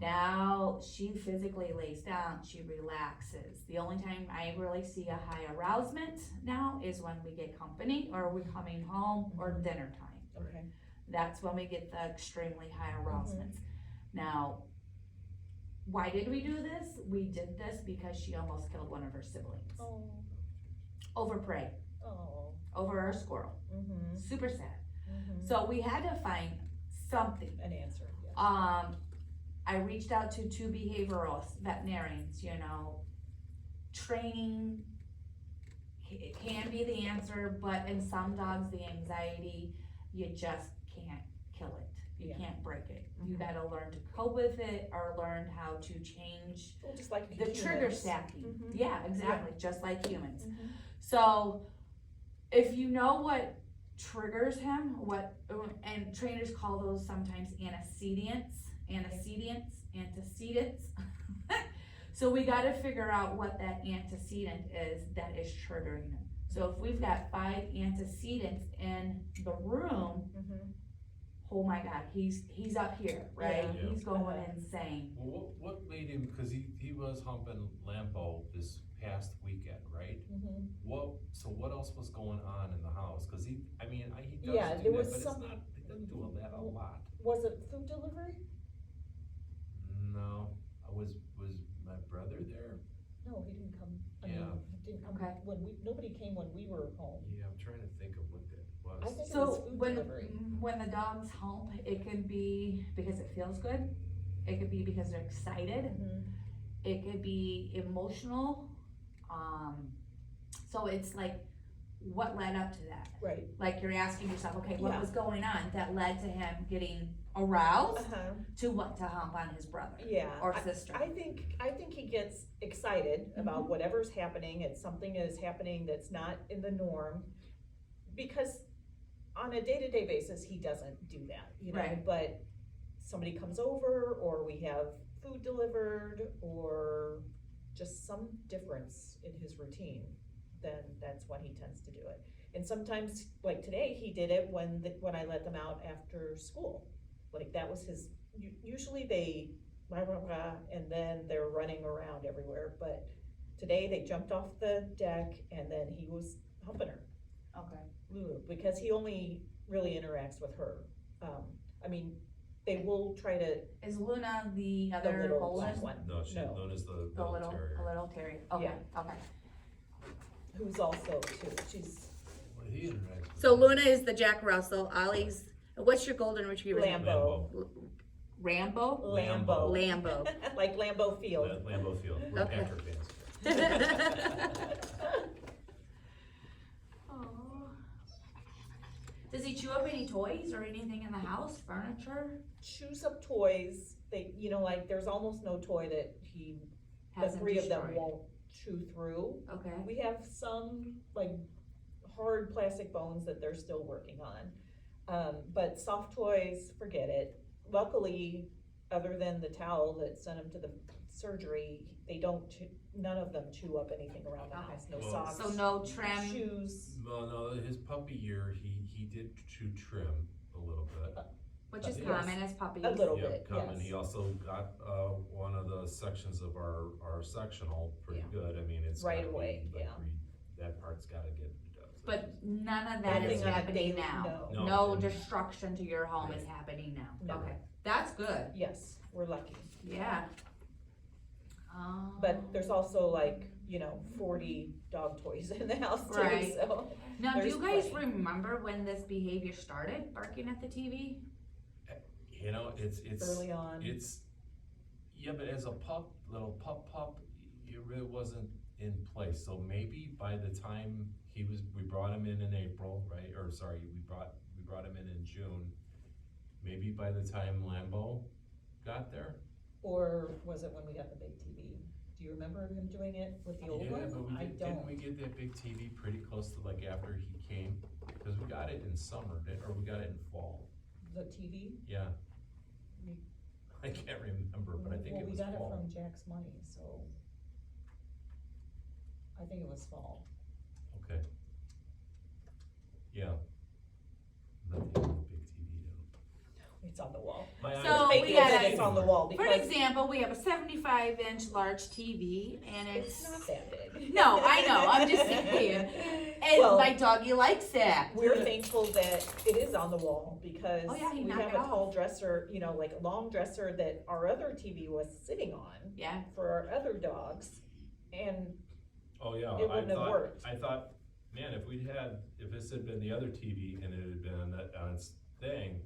Now, she physically lays down, she relaxes. The only time I really see a high arousement now is when we get company, or we're coming home, or dinner time. okay, That's when we get the extremely high arousements. Now, why did we do this? We did this because she almost killed one of her siblings. oh, Over prey, oh, over our squirrel. mhm, Super sad. mhm. So we had to find something. An answer, yes. I reached out to 2 behavioralists, veterinarians, training can be the answer, but in some dogs, the anxiety, you just can't kill it. You Yeah. can't break it. You Mhm. gotta learn to cope with it, or learn how to change Well, just like the trigger humans. stacking. Mhm. Yeah, exactly, just like humans. Mhm. So, if you know what triggers him, and trainers call those sometimes antecedents. So we gotta figure out what that antecedent is that is triggering him. So if we've got 5 antecedents in the room, Mhm. oh my God, he's up here, right? Yeah. He's going Uh-huh. insane. Well, what made him, cause he was humping Lambo this past weekend, right? Mhm. So what else was going on in the house? Cause he does Yeah, do there that, was but it's some- not, he doesn't do that a lot. Was it food delivery? No, was my brother there? No, he didn't come. I mean, Yeah. he didn't come Okay. nobody came when we were home. Yeah, I'm trying to think of what that was. I think it was So food when delivery. the dogs hump, it can be because it feels good. It could be because they're excited. Mhm. It could be emotional. So it's like, what led up to that? Right. Like you're asking yourself, okay, what Yeah. was going on that led to him getting aroused Uh-huh. to hump on his brother Yeah. or sister? I think he gets excited about whatever's happening, and something is happening that's not in the norm. Because on a day-to-day basis, he doesn't do that, you know, Right. but somebody comes over, or we have food delivered, or just some difference in his routine, then that's when he tends to do it. And sometimes, like today, he did it when I let them out after school. Like that was his, usually they blah, blah, blah, and then they're running around everywhere, but today they jumped off the deck and then he was humping her, Okay. Lulu, because he only really interacts with her. I mean, they will try to, Is Luna the the other little golden? black one, No, known as the little terrier. A little terrier. Okay, Yeah. okay. who's also too, she's Well, he interacts with So them. Luna is the Jack Russell. Ollie's, what's your golden retriever? Lambo. Rambo? Lambo. Lambo. Like Lambeau Field. Lambeau Field, we're Okay. Patrick fans. Aw. Does he chew up any toys or anything in the house, furniture? Chews up toys, they, you know, like there's almost no toy that the Hasn't 3 of them destroyed? won't chew through. Okay. We have some like hard plastic bones that they're still working on. But soft toys, forget it. Luckily, other than the towel that sent him to the surgery, they don't none of them chew up anything around the Okay. house. No Well- socks, So no trim? shoes. Well, no, his puppy year, he did chew trim a little bit. Which is Yes. common as puppies. A little Yeah, bit, common. yes. He also got, one of the sections of our sectional pretty Yeah. good. I mean, it's Right gotta be, away, like, yeah. that part's gotta get. But none of that Nothing is on a happening daily- now. no. No. No destruction to your home is Right. happening now. No. Okay, that's good. Yes, we're lucky. Yeah. But there's also like, 40 dog toys in the house too, Right. so. Now, do there's you guys plenty. remember when this behavior started, barking at the TV? You know, it's. Early on. It's, yeah, but as a little pup, it really wasn't in place, so maybe by the time we brought him in April, right, or sorry, we brought him in June. Maybe by the time Lambo got there. Or was it when we got the big TV? Do you remember him doing it with the old Yeah, one? but I didn't don't. we get that big TV pretty close to like after he came? Cause we got it in summer, or we got it in fall, The TV? yeah. We- I can't remember, but I think it was Well, we got it fall. from Jack's money, so. I think it was fall. Okay. Yeah. Nothing on the big TV though. It's on the wall. My eyes- So Fake we it got that a- it's on the wall For because example, we have a 75-inch large TV, and it's not that big. No, I know, I'm just saying. And Well- my doggy likes that. We're thankful that it is on the wall because Oh, yeah, he we knocked have it a off. tall dresser, like a long dresser that our other TV was sitting on Yeah, for our other dogs. And Oh, yeah, It wouldn't have worked. I thought, man, if this had been the other TV and it had been on its thing,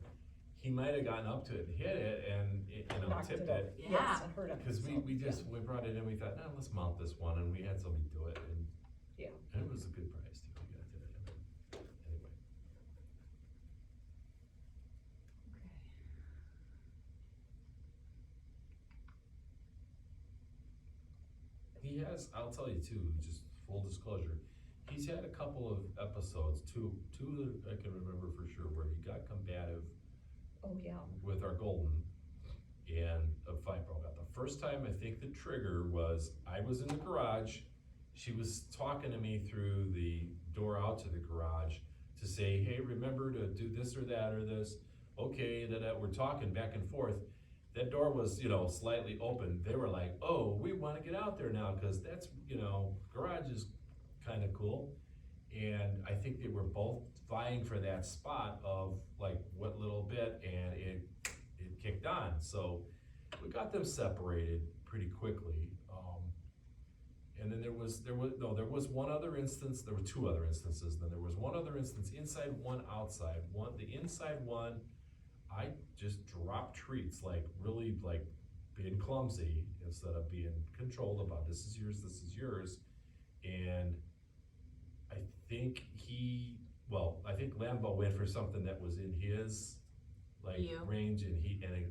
he might have gotten up to it and hit it and, knocked tipped it over. it. Yeah. Yes, and hurt him. Cause so, we brought it in, we thought, let's mount this one, and we had somebody do it, and. Yeah. And it was a good price too, we got that, anyway. He has, I'll tell you too, just full disclosure, he's had a couple of episodes, two that I can remember for sure, where he got combative Oh, yeah. with our golden, and a fight broke out. The first time, I think the trigger was, I was in the garage, she was talking to me through the door out to the garage to say, hey, remember to do this or that or this, okay, that we're talking back and forth. That door was, slightly open. They were like, oh, we wanna get out there now, cause that's, garage is kinda cool. And I think they were both vying for that spot of like what little bit, and it kicked on. So we got them separated pretty quickly. And then there was one other instance, there were two other instances, then there was one other instance, inside one, outside. The inside one, I just dropped treats, like really like being clumsy instead of being controlled about this is yours. And I think I think Lambo went for something that was in his range, and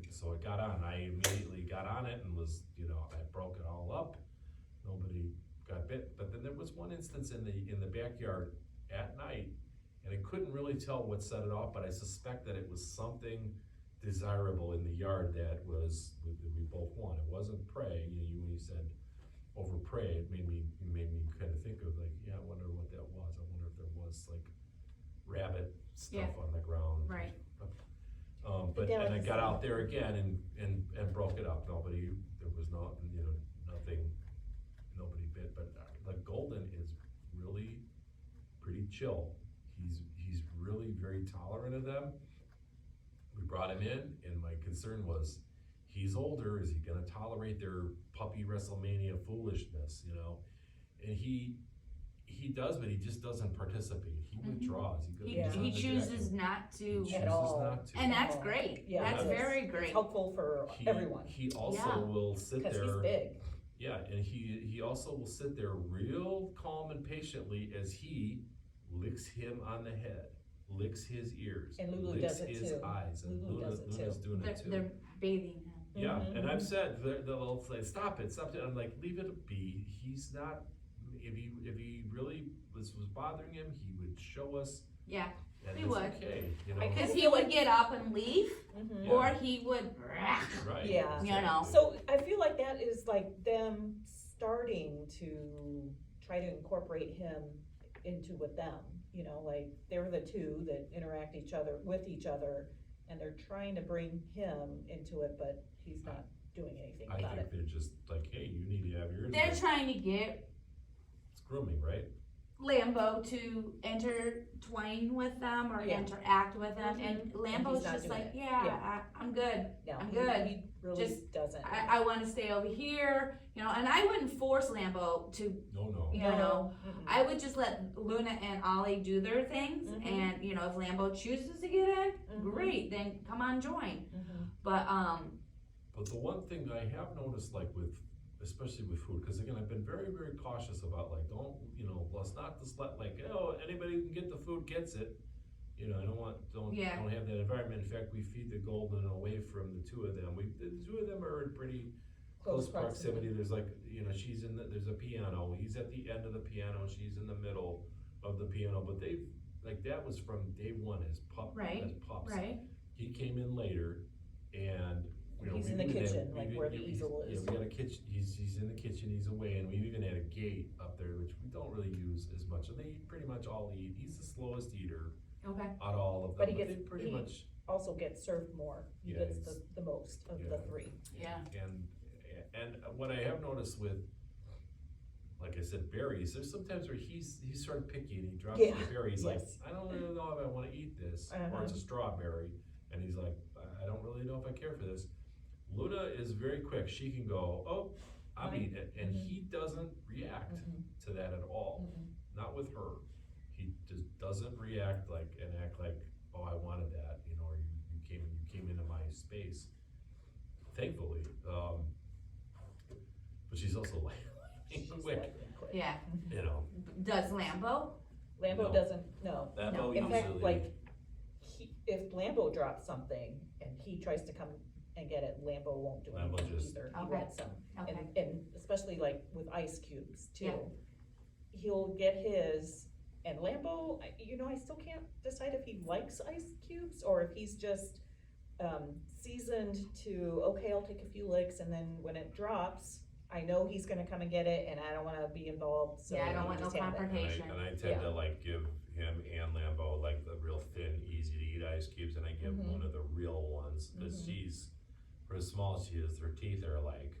so it got on. I immediately got on it and was, I broke it all up. Nobody got bit, but then there was one instance in the backyard at night, and I couldn't really tell what set it off, but I suspect that it was something desirable in the yard that we both want. It wasn't prey. When you said over prey, it made me kind of think of like, yeah, I wonder what that was. I wonder if there was like rabbit stuff on the ground. Right. And I got out there again and broke it up. There was nothing, nobody bit, but the golden is really pretty chill. He's really very tolerant of them. We brought him in, and my concern was, he's older, is he gonna tolerate their puppy WrestleMania foolishness, And he does, but he just doesn't participate. He withdraws. He chooses not to. He chooses not to. And that's great. Yeah, That's very great. It's helpful for everyone. He also will sit there. Because he's big. Yeah, and he also will sit there real calm and patiently as he licks him on the head, licks his ears, and Lulu licks does it his too. eyes, and Luna's doing it too. They're bathing him. Yeah, and I've said they'll say, stop it. I'm like, leave it be. He's not. If he really was bothering him, he would show us. Yeah, that he it's would. Okay, Because he would get up and leave, or he would. Right. Yeah. So I feel like that is like them starting to try to incorporate him into with them. Like they're the two that interact with each other, and they're trying to bring him into it, but he's not doing anything about I think it. they're just like, hey, you need to have yours. They're trying to get It's grooming, right? Lambo to intertwine with them or interact with them, and Lambo's he's not just doing like, it. I'm good. No, I'm good. He really Just- doesn't. I want to stay over here, and I wouldn't force Lambo to, No. Mm-mm. I would just let Luna and Ollie do their things, and, if Lambo chooses to get in, great, then come on, join. But, But the one thing I have noticed, like especially with food, because again, I've been very, very cautious about like, let's not just let anybody who can get the food gets it. I don't have that environment. In fact, we feed the golden away from the two of them. The two of them are in pretty close proximity. There's like, there's a piano. He's at the end of the piano. She's in the middle of the piano. But that was from day one as pups. right. He came in later, and he's in the kitchen, where the easel is. Yeah, we got a kitchen. He's in the kitchen. He's away, and we've even had a gate up there, which we don't really use as much. And they pretty much all eat. He's the slowest eater Okay. out of all of them. But he also gets served more. He gets the most of the three. Yeah. And what I have noticed with, like I said, berries, there's sometimes where he's sort of picky and he drops the berries like, I don't really know if I want to eat this, or it's a strawberry, and he's like, I don't really know if I care for this. Luna is very quick. She can go, oh, I'm eating it, and he doesn't react to that at all. Not with her. He just doesn't react and act like, oh, I wanted that, or you came into my space. Thankfully, but she's also quick. Yeah. Does Lambo? Lambo doesn't. No. Lambo In fact, usually- if Lambo drops something and he tries to come and get it, Lambo won't do anything either. He Okay. wants some. Okay. And especially like with ice cubes too. he'll get his, and Lambo, I still can't decide if he likes ice cubes or if he's just, seasoned to, okay, I'll take a few licks, and then when it drops, I know he's gonna come and get it, and I don't wanna be involved, so Yeah, I don't you want no just have it. confrontation. And I tend to like give him and Lambo like the real thin, easy to eat ice cubes, and I give Mhm. one of the real ones, cause Mhm. she's, for as small as she is, her teeth are like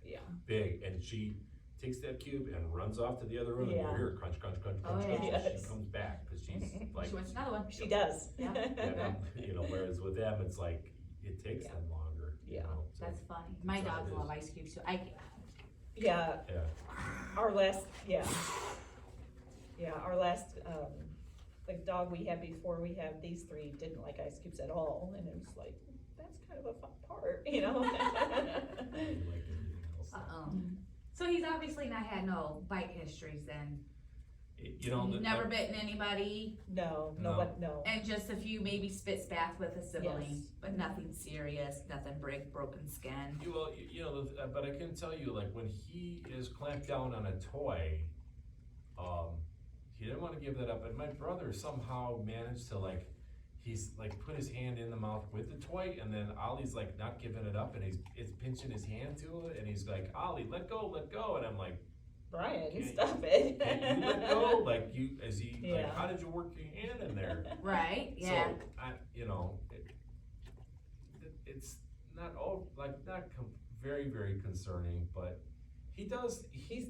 Yeah, big, and she takes that cube and runs off to the other room, and Yeah. you hear her crunch, crunch, crunch, Oh, crunch, crunch, yeah. and she Yes. comes back, cause she's like, She wants another one. she does. Yeah. whereas with them, it's like, it takes Yeah. them longer, you Yeah. know, so. That's funny. My That's how dogs it love is. ice cubes too. Yeah, Yeah, our last, our last, the dog we had before we had these three didn't like ice cubes at all, and it was like, that's kind of a fun part, you like everything else. Uh-oh. So he's obviously not had no bite histories then. You know, Never bitten anybody, No, No. no. and just a few maybe spit spats with a sibling, Yes. but nothing serious, nothing broken skin. Well, but I can tell you, like, when he is clamped down on a toy, he didn't wanna give that up, and my brother somehow managed to he's put his hand in the mouth with the toy, and then Ollie's like not giving it up, and it's pinching his hand to it, and he's like, Ollie, let go, and I'm like, Brian, Can't- stop it. can you let go? Like, Yeah. how did you work your hand in there? Right, yeah. So, it's not very, very concerning, but he does, He's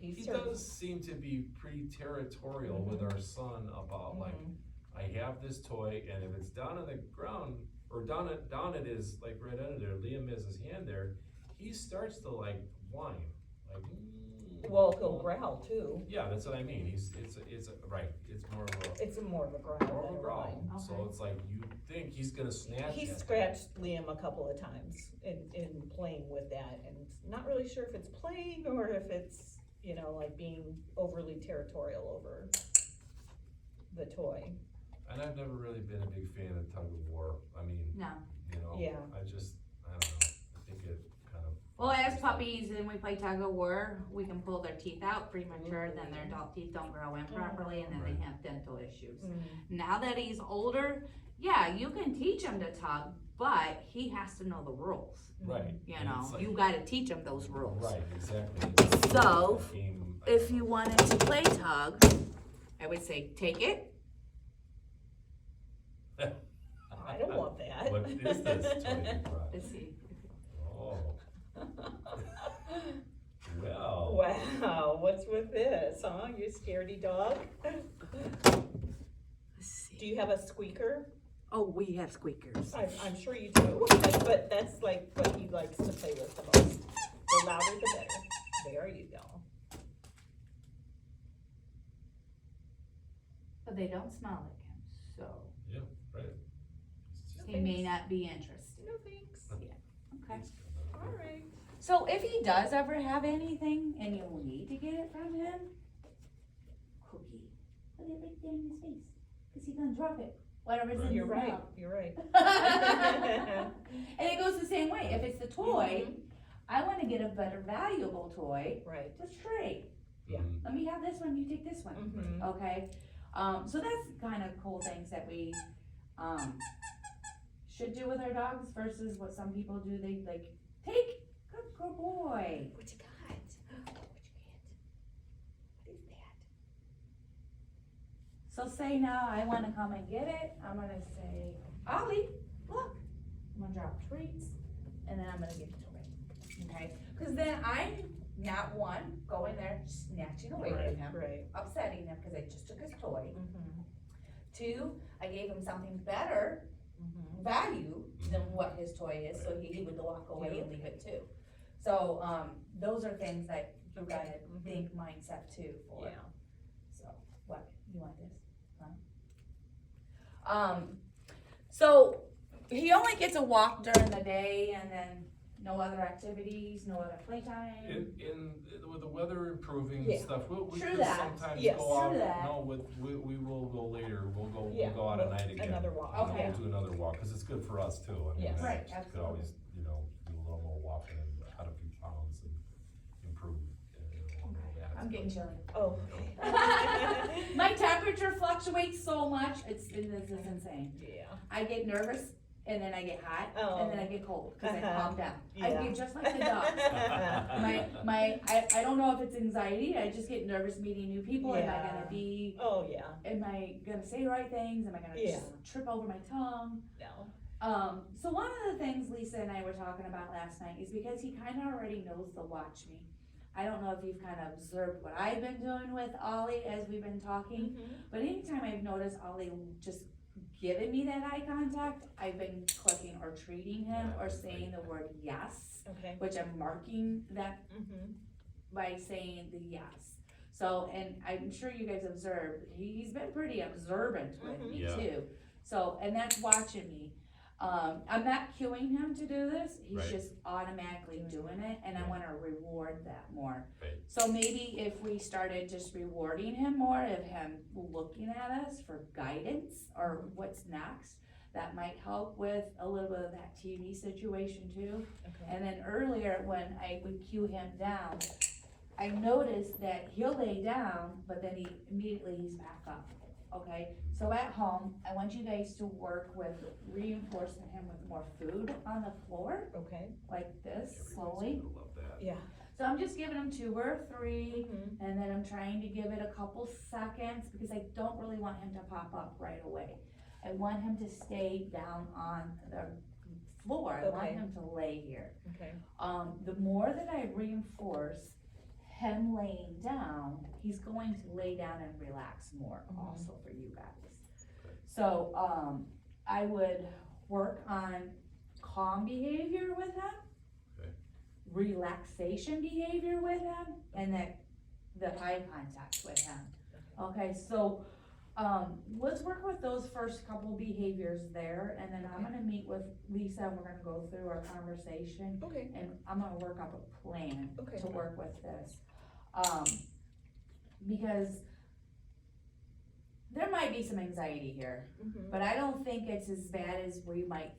he does seem to be pretty territorial with our son about like, I have this toy, and if it's down on the ground, or down at his, like right under there, Liam has his hand there, he starts to like whine, like, Well, he'll growl too. yeah, that's what I mean, right, it's more of It's more of a growl a, more of than a a growl, whine. so Okay. it's like, you think he's gonna snatch He at scratched Liam a couple of times in playing with that, and not really sure if it's playing or if it's, like being overly territorial over the toy. And I've never really been a big fan of tug of war, I mean, No. Yeah. I don't know, I think it kind of. Well, as puppies and we play tug of war, we can pull their teeth out premature, then their adult teeth don't grow in properly, and then Right. they have dental issues. Mm. Now that he's older, yeah, you can teach him to tug, but he has to know the rules. Right. You and know, it's like- you gotta teach him those rules. Right, exactly. It's So, a game, If you wanted to play tug, I would say take it. I don't want that. What is this toy you brought? Let's see. Oh, well. Wow, what's with this, huh? You scaredy dog? Let's see. Do you have a squeaker? Oh, we have squeakers. I'm sure you do, but that's like what he likes to play with the most. The louder the better. There you go. But they don't smell like him, so Yeah, right. It's just- he may not be interested. No thanks. Okay. Alright. So if he does ever have anything and you need to get it from him, cookie, put it right there in his face, cause he's gonna drop it. Whatever's in his You're right, mouth. you're right. And it goes the same way. If it's the toy, I wanna get a better valuable toy, Right. just trade. Yeah. Mhm. Let me have this one, you take this one. Mm-hmm. Okay, so that's kind of cool things that we, should do with our dogs versus what some people do, they like, take, good boy. What you got? What you get? What is that? So say now I wanna come and get it, I'm gonna say, Ollie, look, I'm gonna drop treats, and then I'm gonna give it to him, okay? Cause then I'm not one, going there snatching away from him, Right. upsetting him, cause I just took his toy. Mm-hmm. Two, I gave him something better Mm-hmm. value than what his toy is, so he would walk away and leave it too. So, those are things that you gotta think mindset too for. Yeah. So, what, you want this? Huh? So, he only gets a walk during the day and then no other activities, no other playtime. With the weather improving Yeah. and stuff, we True could that. sometimes Yes. go out, True that. no, we will go later, we'll Yeah, go out at night again. another walk. And Okay. We'll do another walk, cause it's good for us too, I mean, Yes. Right, could absolutely. always, do a little more walking and cut a few pounds and improve, a little bit. I'm getting chilly. Oh, okay. My temperature fluctuates so much, it's insane. Yeah. I get nervous, and then I get hot, and then I get cold, cause I calm down. I Yeah. get just like the dogs. I don't know if it's anxiety, I just get nervous meeting new people, am I gonna be, Oh, yeah, am I gonna say the right things, am I gonna Yeah. just trip over my tongue? no. So one of the things Lisa and I were talking about last night is because he kinda already knows to watch me. I don't know if you've kinda observed what I've been doing with Ollie as we've been talking, but anytime I've noticed Ollie just giving me that eye contact, I've been clicking or treating him or saying the word yes, Okay. which I'm marking that by saying the yes. So, and I'm sure you guys observed, he's been pretty observant with me Yeah. too. So, and that's watching me. I'm not cueing him to do this, he's Right. just automatically doing it, and I Yeah. wanna reward that more. Right. So maybe if we started just rewarding him more, of him looking at us for guidance or what's next, that might help with a little bit of that TV situation too. Okay. And then earlier, when I would cue him down, I noticed that he'll lay down, but then he's back up, okay? So at home, I want you guys to work with reinforcing him with more food on the floor, Okay. like this, Everybody's slowly. gonna love that. Yeah. So I'm just giving him 2 or 3, and then I'm trying to give it a couple seconds, because I don't really want him to pop up right away. I want him to stay down on the floor, I want Okay. him to lay here. Okay. The more that I reinforce him laying down, he's going to lay down and relax more also for you guys. So, I would work on calm behavior with him, Okay. relaxation behavior with him, and the eye contact with him. Okay, so, let's work with those first couple behaviors there, and then I'm gonna meet with Lisa, and we're gonna go through our conversation, Okay. and I'm gonna work up a plan Okay. to work with this. Because there might be some anxiety here, but I don't think it's as bad as we might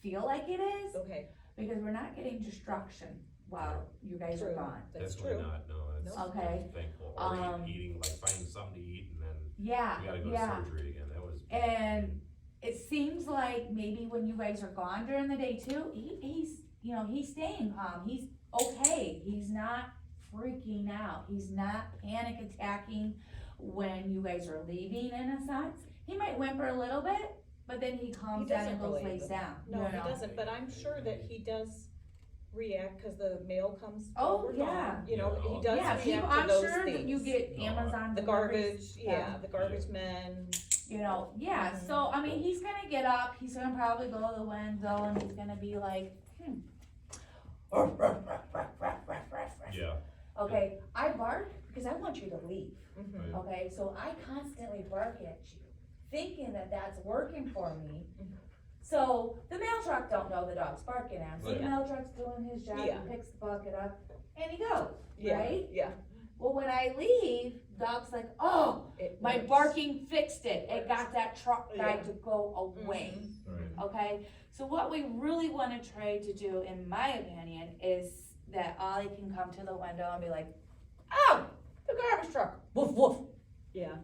feel like it is, Okay. because we're not getting destruction while you guys are True. gone. That's Definitely true. not, no, that's Okay. thankful, or eating, like finding something to eat and then Yeah, we gotta go yeah. to surgery again, that was. And it seems like maybe when you guys are gone during the day too, he's staying calm, he's okay, he's not freaking out, he's not panic attacking when you guys are leaving in a sense. He might whimper a little bit, but then he calms down and goes lays down, No, you he know? doesn't, but I'm sure that he does react, cause the mail comes. Oh, over yeah. dawn, You know, Yeah. he does Yeah, react people, to I'm those sure that you things. get No, Amazon The deliveries, garbage, the garbage men, You know, yeah, Mhm. so, I mean, he's gonna get up, he's gonna probably go to the window, and he's gonna be like, Yeah, Okay, I bark because I want you to leave, Mhm. okay, so I constantly bark at you, thinking that that's working for me. So, the mail truck don't know the dog's barking at him, so the Yeah. mail truck's doing his job, Yeah. he picks the bucket up, and he goes, Yeah, right? yeah. Well, when I leave, dog's like, oh, It my works. barking fixed it, it got that truck guy Yeah. to go away. right, Okay, so what we really wanna try to do, in my opinion, is that Ollie can come to the window and be like, oh, the garbage truck, woof woof, Yeah.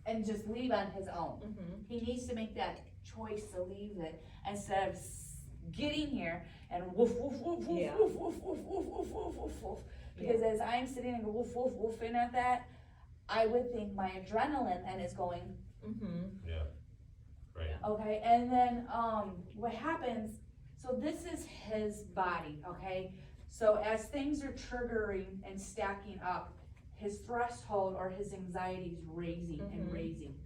and just leave on his own. Mhm. He needs to make that choice to leave it instead of getting here and woof woof woof woof Yeah. woof woof woof woof woof woof woof woof. Because as I'm sitting and go woof woof woofing at that, I would think my adrenaline then is going, Mhm. yeah, right, okay, and then, what happens, so this is his body, okay? So as things are triggering and stacking up, his threshold or his anxiety is raising and Mhm. raising.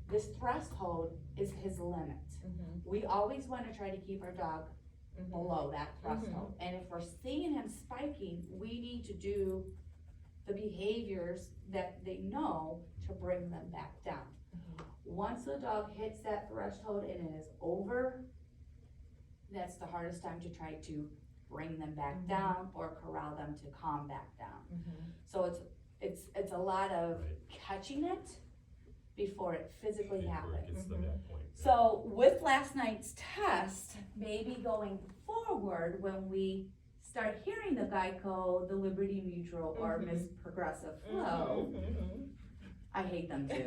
This threshold is his limit. Mhm. We always wanna try to keep our dog Mhm. below that threshold. And if we're seeing him spiking, we need to do the behaviors that they know to bring them back down. Once the dog hits that threshold and it is over, that's the hardest time to try to bring them back Mhm. down or corral them to calm back down. Mhm. So it's a lot of right. catching it before it physically Before it happens. gets to Mhm. that point. yeah. So with last night's test, maybe going forward, when we start hearing the Geico, the Liberty Mutual, or Mhm. Miss Progressive Flow, Mhm. I hate them too.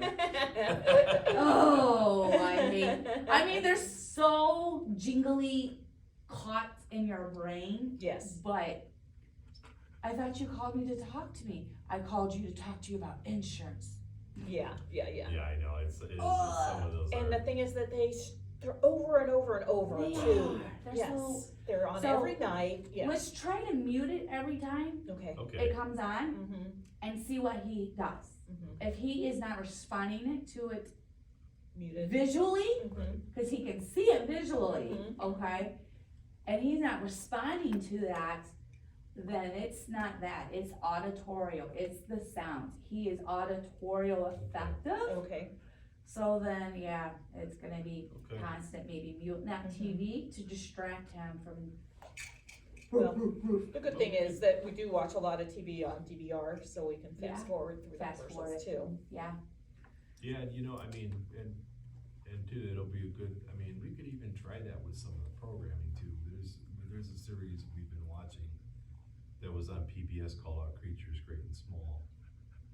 Oh, I mean, they're so jingly caught in your brain, Yes, but I thought you called me to talk to me. I called you to talk to you about insurance. yeah. Yeah, I know, it is just Ugh. some of those And are. the thing is that they're over and over and over They too. are. They're Yes, so- they're on so- every night, yes. Let's try to mute it every time Okay. Okay, it comes on Mm-hmm, and see what he does. mm-hmm. If he is not responding to it Muted. visually, Mhm. because he can see it visually, Mhm. okay? And he's not responding to that, then it's not that, it's auditorial, it's the sounds. He is auditorial effective, Okay, so then, yeah, it's gonna be okay. constant, maybe muting that TV to distract him from. Well, the good thing is that we do watch a lot of TV on DVR, so we can fast Yeah. forward through the Fast forward commercials it. too. Yeah, Yeah, and I mean, and too, it'll be a good, I mean, we could even try that with some of the programming too. There's a series we've been watching that was on PBS called Creatures Great and Small.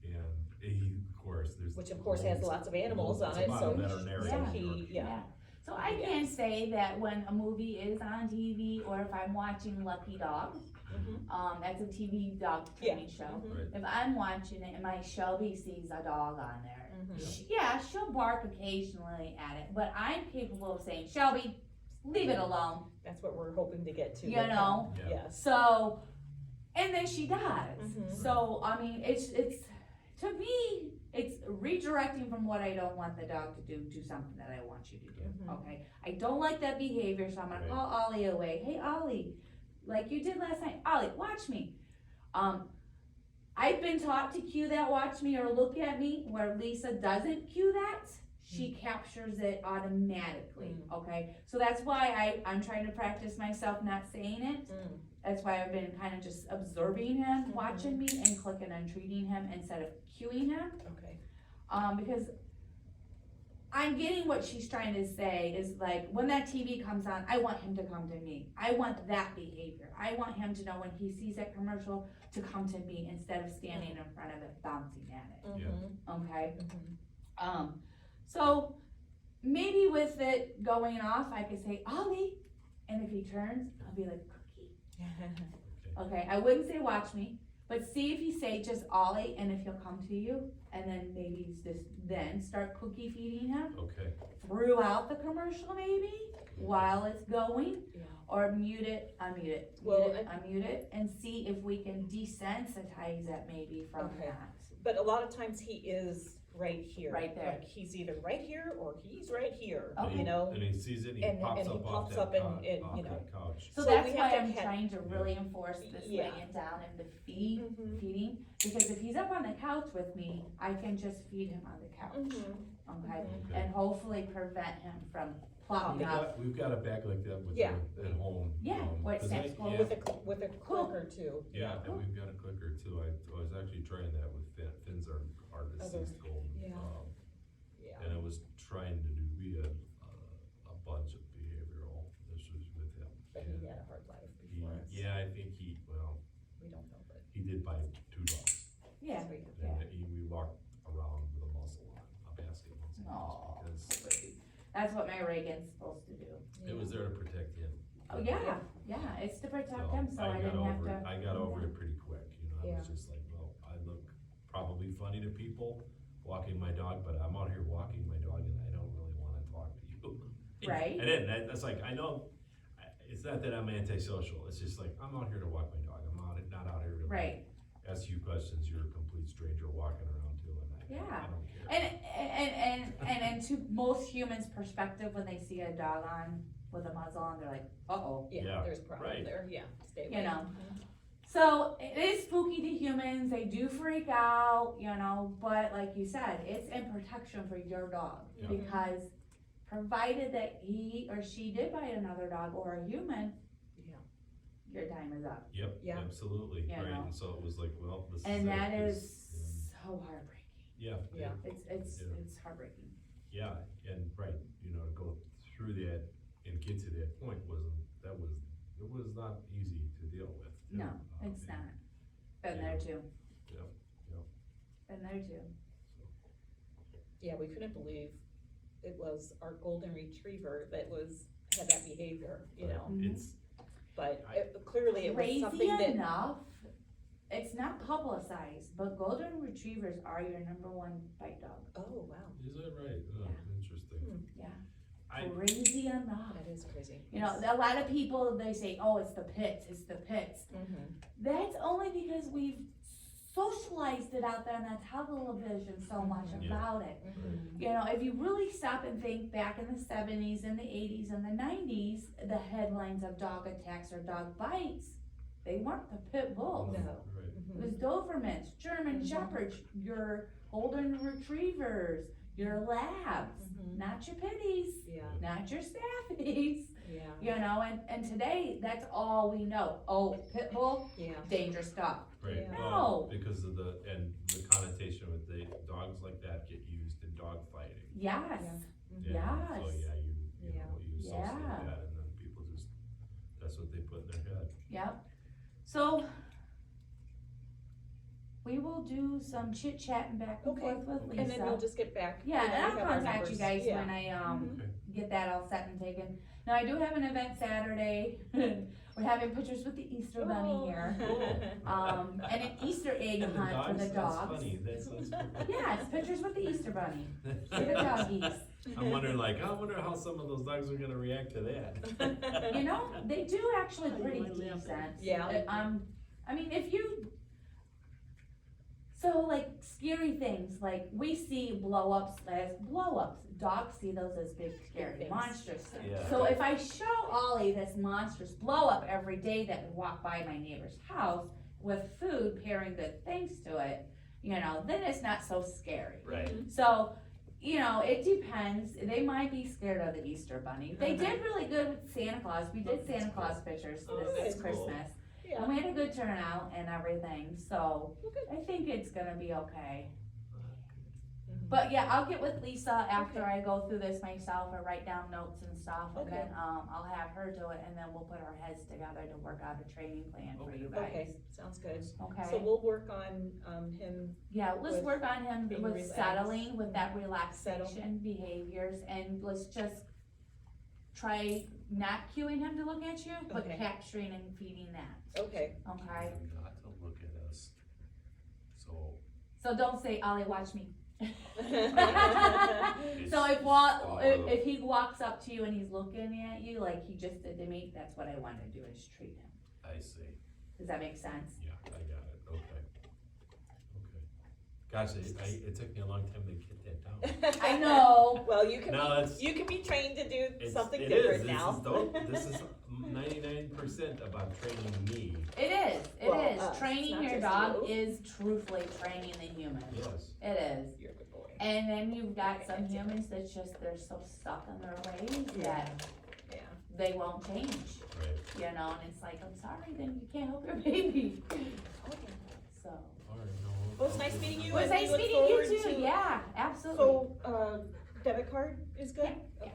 And of course, there's. Which of course has lots of animals on It's it, about so a veterinarian Yeah. or- he, yeah. so I can say that when a movie is on TV, or if I'm watching Lucky Dog, Mhm. that's a TV dog training show. Mhm. Right, If I'm watching it and my Shelby sees a dog on there, Mhm. yeah, she'll bark occasionally at it, but I'm capable of saying, Shelby, leave it alone, That's what we're hoping to get to. you with him. know? yeah. Yes. So, and then she does. Mhm. So, I mean, it's, to me, it's redirecting from what I don't want the dog to do to something that I want you to do, Mhm. okay? I don't like that behavior, so I'm gonna Right. call Ollie away. Hey, Ollie, like you did last night, Ollie, watch me. I've been taught to cue that watch me or look at me, where Lisa doesn't cue that, she captures it automatically, okay? So that's why I'm trying to practice myself not saying it. Mm. That's why I've been kind of just observing him, Mhm. watching me, and clicking and treating him instead of cueing him. Okay. Because I'm getting what she's trying to say is like, when that TV comes on, I want him to come to me. I want that behavior. I want him to know when he sees that commercial to come to me instead of standing in front of it bouncing at it, Yeah. Mhm. okay? Mhm. So maybe with it going off, I could say, Ollie, and if he turns, I'll be like, cookie. Okay, I wouldn't say watch me, but see if you say just Ollie, and if he'll come to you, and then maybe just then start cookie feeding him Okay, throughout the commercial maybe, while it's going, Yeah. or mute it, unmute it, Well, mute it, unmute it, and see if we can desensitize it maybe from Okay. that. But a lot of times he is right here. Right there. Like he's either right here or he's right here, Okay. you know? and he sees it and he And- pops and he up off pops that up and, off you know. that couch. So So that's we why have I'm to trying to really enforce this Yeah. laying it down and the Mhm. feeding, because if he's up on the couch with me, I can just feed him on the couch, Mhm. okay? Mhm. Okay. And hopefully prevent him from plopping up. We've got a bag like that with Yeah. at home. Yeah, where it 'cause snaps I- close. yeah, With a Cool. clicker too. Yeah, and we've got a clicker too. I was actually trying that with Finn's our Other- deceased golden. yeah. Yeah. And I was trying to do a bunch of behavioral issues with him. But he And had a hard life he- before us. Yeah, I think We don't know, but. he did buy 2 dogs. Yeah, we- yeah. And we walked around with a muzzle on, a basket muzzle. Aw. Just because That's what my Reagan's supposed to do. it was there to protect him. Oh, yeah, yeah, it's to protect him, so I got didn't have over to. it. I got over it pretty quick, I Yeah. was just like, well, I look probably funny to people walking my dog, but I'm out here walking my dog and I don't really wanna talk to you. Right. That's like, I know, it's not that I'm antisocial, it's just like, I'm out here to walk my dog, not out here to like, Right, ask you questions, you're a complete stranger walking around too, and I Yeah. don't care. and to most humans' perspective, when they see a dog on with a muzzle on, they're like, uh-oh. Yeah, Yeah, there's a problem right. there, yeah, stay away. You know. Mhm. So it is spooky to humans, they do freak out, but like you said, it's in protection for your dog. Yeah. Because provided that he or she did bite another dog or a human, Yeah. your time is up. Yep, Yeah. absolutely, You right, know. and so it was like, well, this is And it, that 'cause, is so heartbreaking. Yeah. Yeah. It's heartbreaking. Yeah, and right, to go through that and get to that point it was not easy to deal with, No, it's not. Been there too. Yep. Been there too. Yeah, we couldn't believe it was our golden retriever that had that behavior, you know, It's, but clearly it was Crazy something that. enough, it's not publicized, but golden retrievers are your #1 bite dog. Oh, wow, is that right? Oh, interesting. Yeah. I, Crazy enough. that is crazy. You know, a lot of people, they say, oh, it's the pits, it's the pits. Mm-hmm. That's only because we've socialized it out there on that television so much Yeah. about it. Mm-hmm. You know, if you really stop and think back in the 70s and the 80s and the 90s, the headlines of dog attacks or dog bites, they weren't the pit bulls. No. right. It was Dobermans, German Mhm. Shepherds, your golden retrievers, your labs, Mhm. not your pitties, Yeah, not your staffies. yeah, You know, and today, that's all we know. Oh, pit bull, yeah. dangerous dog. Right, Yeah. well, No. because of the connotation with the dogs like that get used in dog fighting. Yes, Yeah, so yes, yeah, you Yeah. know, you associate Yeah. that and then people just, that's what they put in their head. yep. So, we will do some chit chatting back and Okay. forth with Lisa. And then we'll just get back. Yeah, when and we I'll have our contact you numbers. guys Yeah. when I, Okay. get that all set and taken. Now, I do have an event Saturday. We're having pictures with the Easter Bunny Oh. here. Cool. And an Easter egg And the hunt for the dogs, dogs. that's funny, that's cool. Yeah, it's pictures with the Easter Bunny, for the doggies. I'm wondering I wonder how some of those dogs are gonna react to that. You know, they do actually pretty decent. Yeah. I mean, if you, so like scary things, like we see blow-ups as blow-ups. Dogs see those as big, scary, things. monstrous things. Yeah. So if I show Ollie this monstrous blow-up every day that we walk by my neighbor's house with food pairing good things to it, you know, then it's not so scary. Right. So, you know, it depends. They might be scared of the Easter Bunny. They did really good with Santa Claus. We did Santa Claus pictures Oh, this that's cool. Christmas. Yeah. And we had a good turnout and everything, so Okay. I think it's gonna be okay. Mhm. But yeah, I'll get with Lisa after I go through this myself or write down notes and stuff. And Okay. then, I'll have her do it and then we'll put our heads together to work out a training plan for you Okay, guys. sounds good. So Okay? we'll work on, him, Yeah, let's with work on him being with relaxed. settling, with that relaxation Settle. behaviors, and let's just try not cueing him to look at you, but Okay. capturing and feeding that, okay. okay? Not to look at us, so. So don't say, Ollie, watch me. It's- So if he walks up to you and he's looking at you like he just did to me, that's what I wanna do, is treat him. I see, Does that make sense? yeah, I got it, okay. Okay. Gosh, it took me a long time to get that down. I know. Well, you can No, that's- be, you can be trained to do It's- something it different is. now. This is 99% about training me, It is, Well, it is. it's Training not your just dog you. is truthfully training the human. yes. It is. You're a good boy. And then you've got some humans that just, they're so stuck in their ways that Yeah. they won't change, Right, you know, and it's like, I'm sorry, then you can't help your baby. So. all right, no. Well, it's nice meeting you. Well, it's and we nice look meeting you forward too, to- yeah, absolutely. So, debit card is good? Yeah, Okay.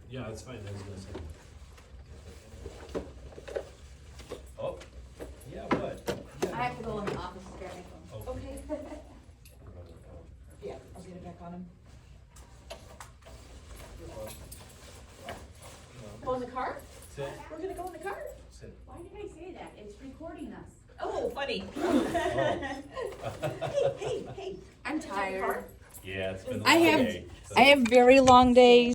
Yeah, that's fine, I was gonna say. Oh, yeah, what? I have to go in the office to grab my phone. Okay. Okay. Yeah, I'll get it back on him. Go in the car? Sit, We're gonna go in the car? sit. Why did I say that? It's recording us. Oh, funny. Oh. Hey. I'm tired. Yeah, it's been a I long have- day. I have very long days.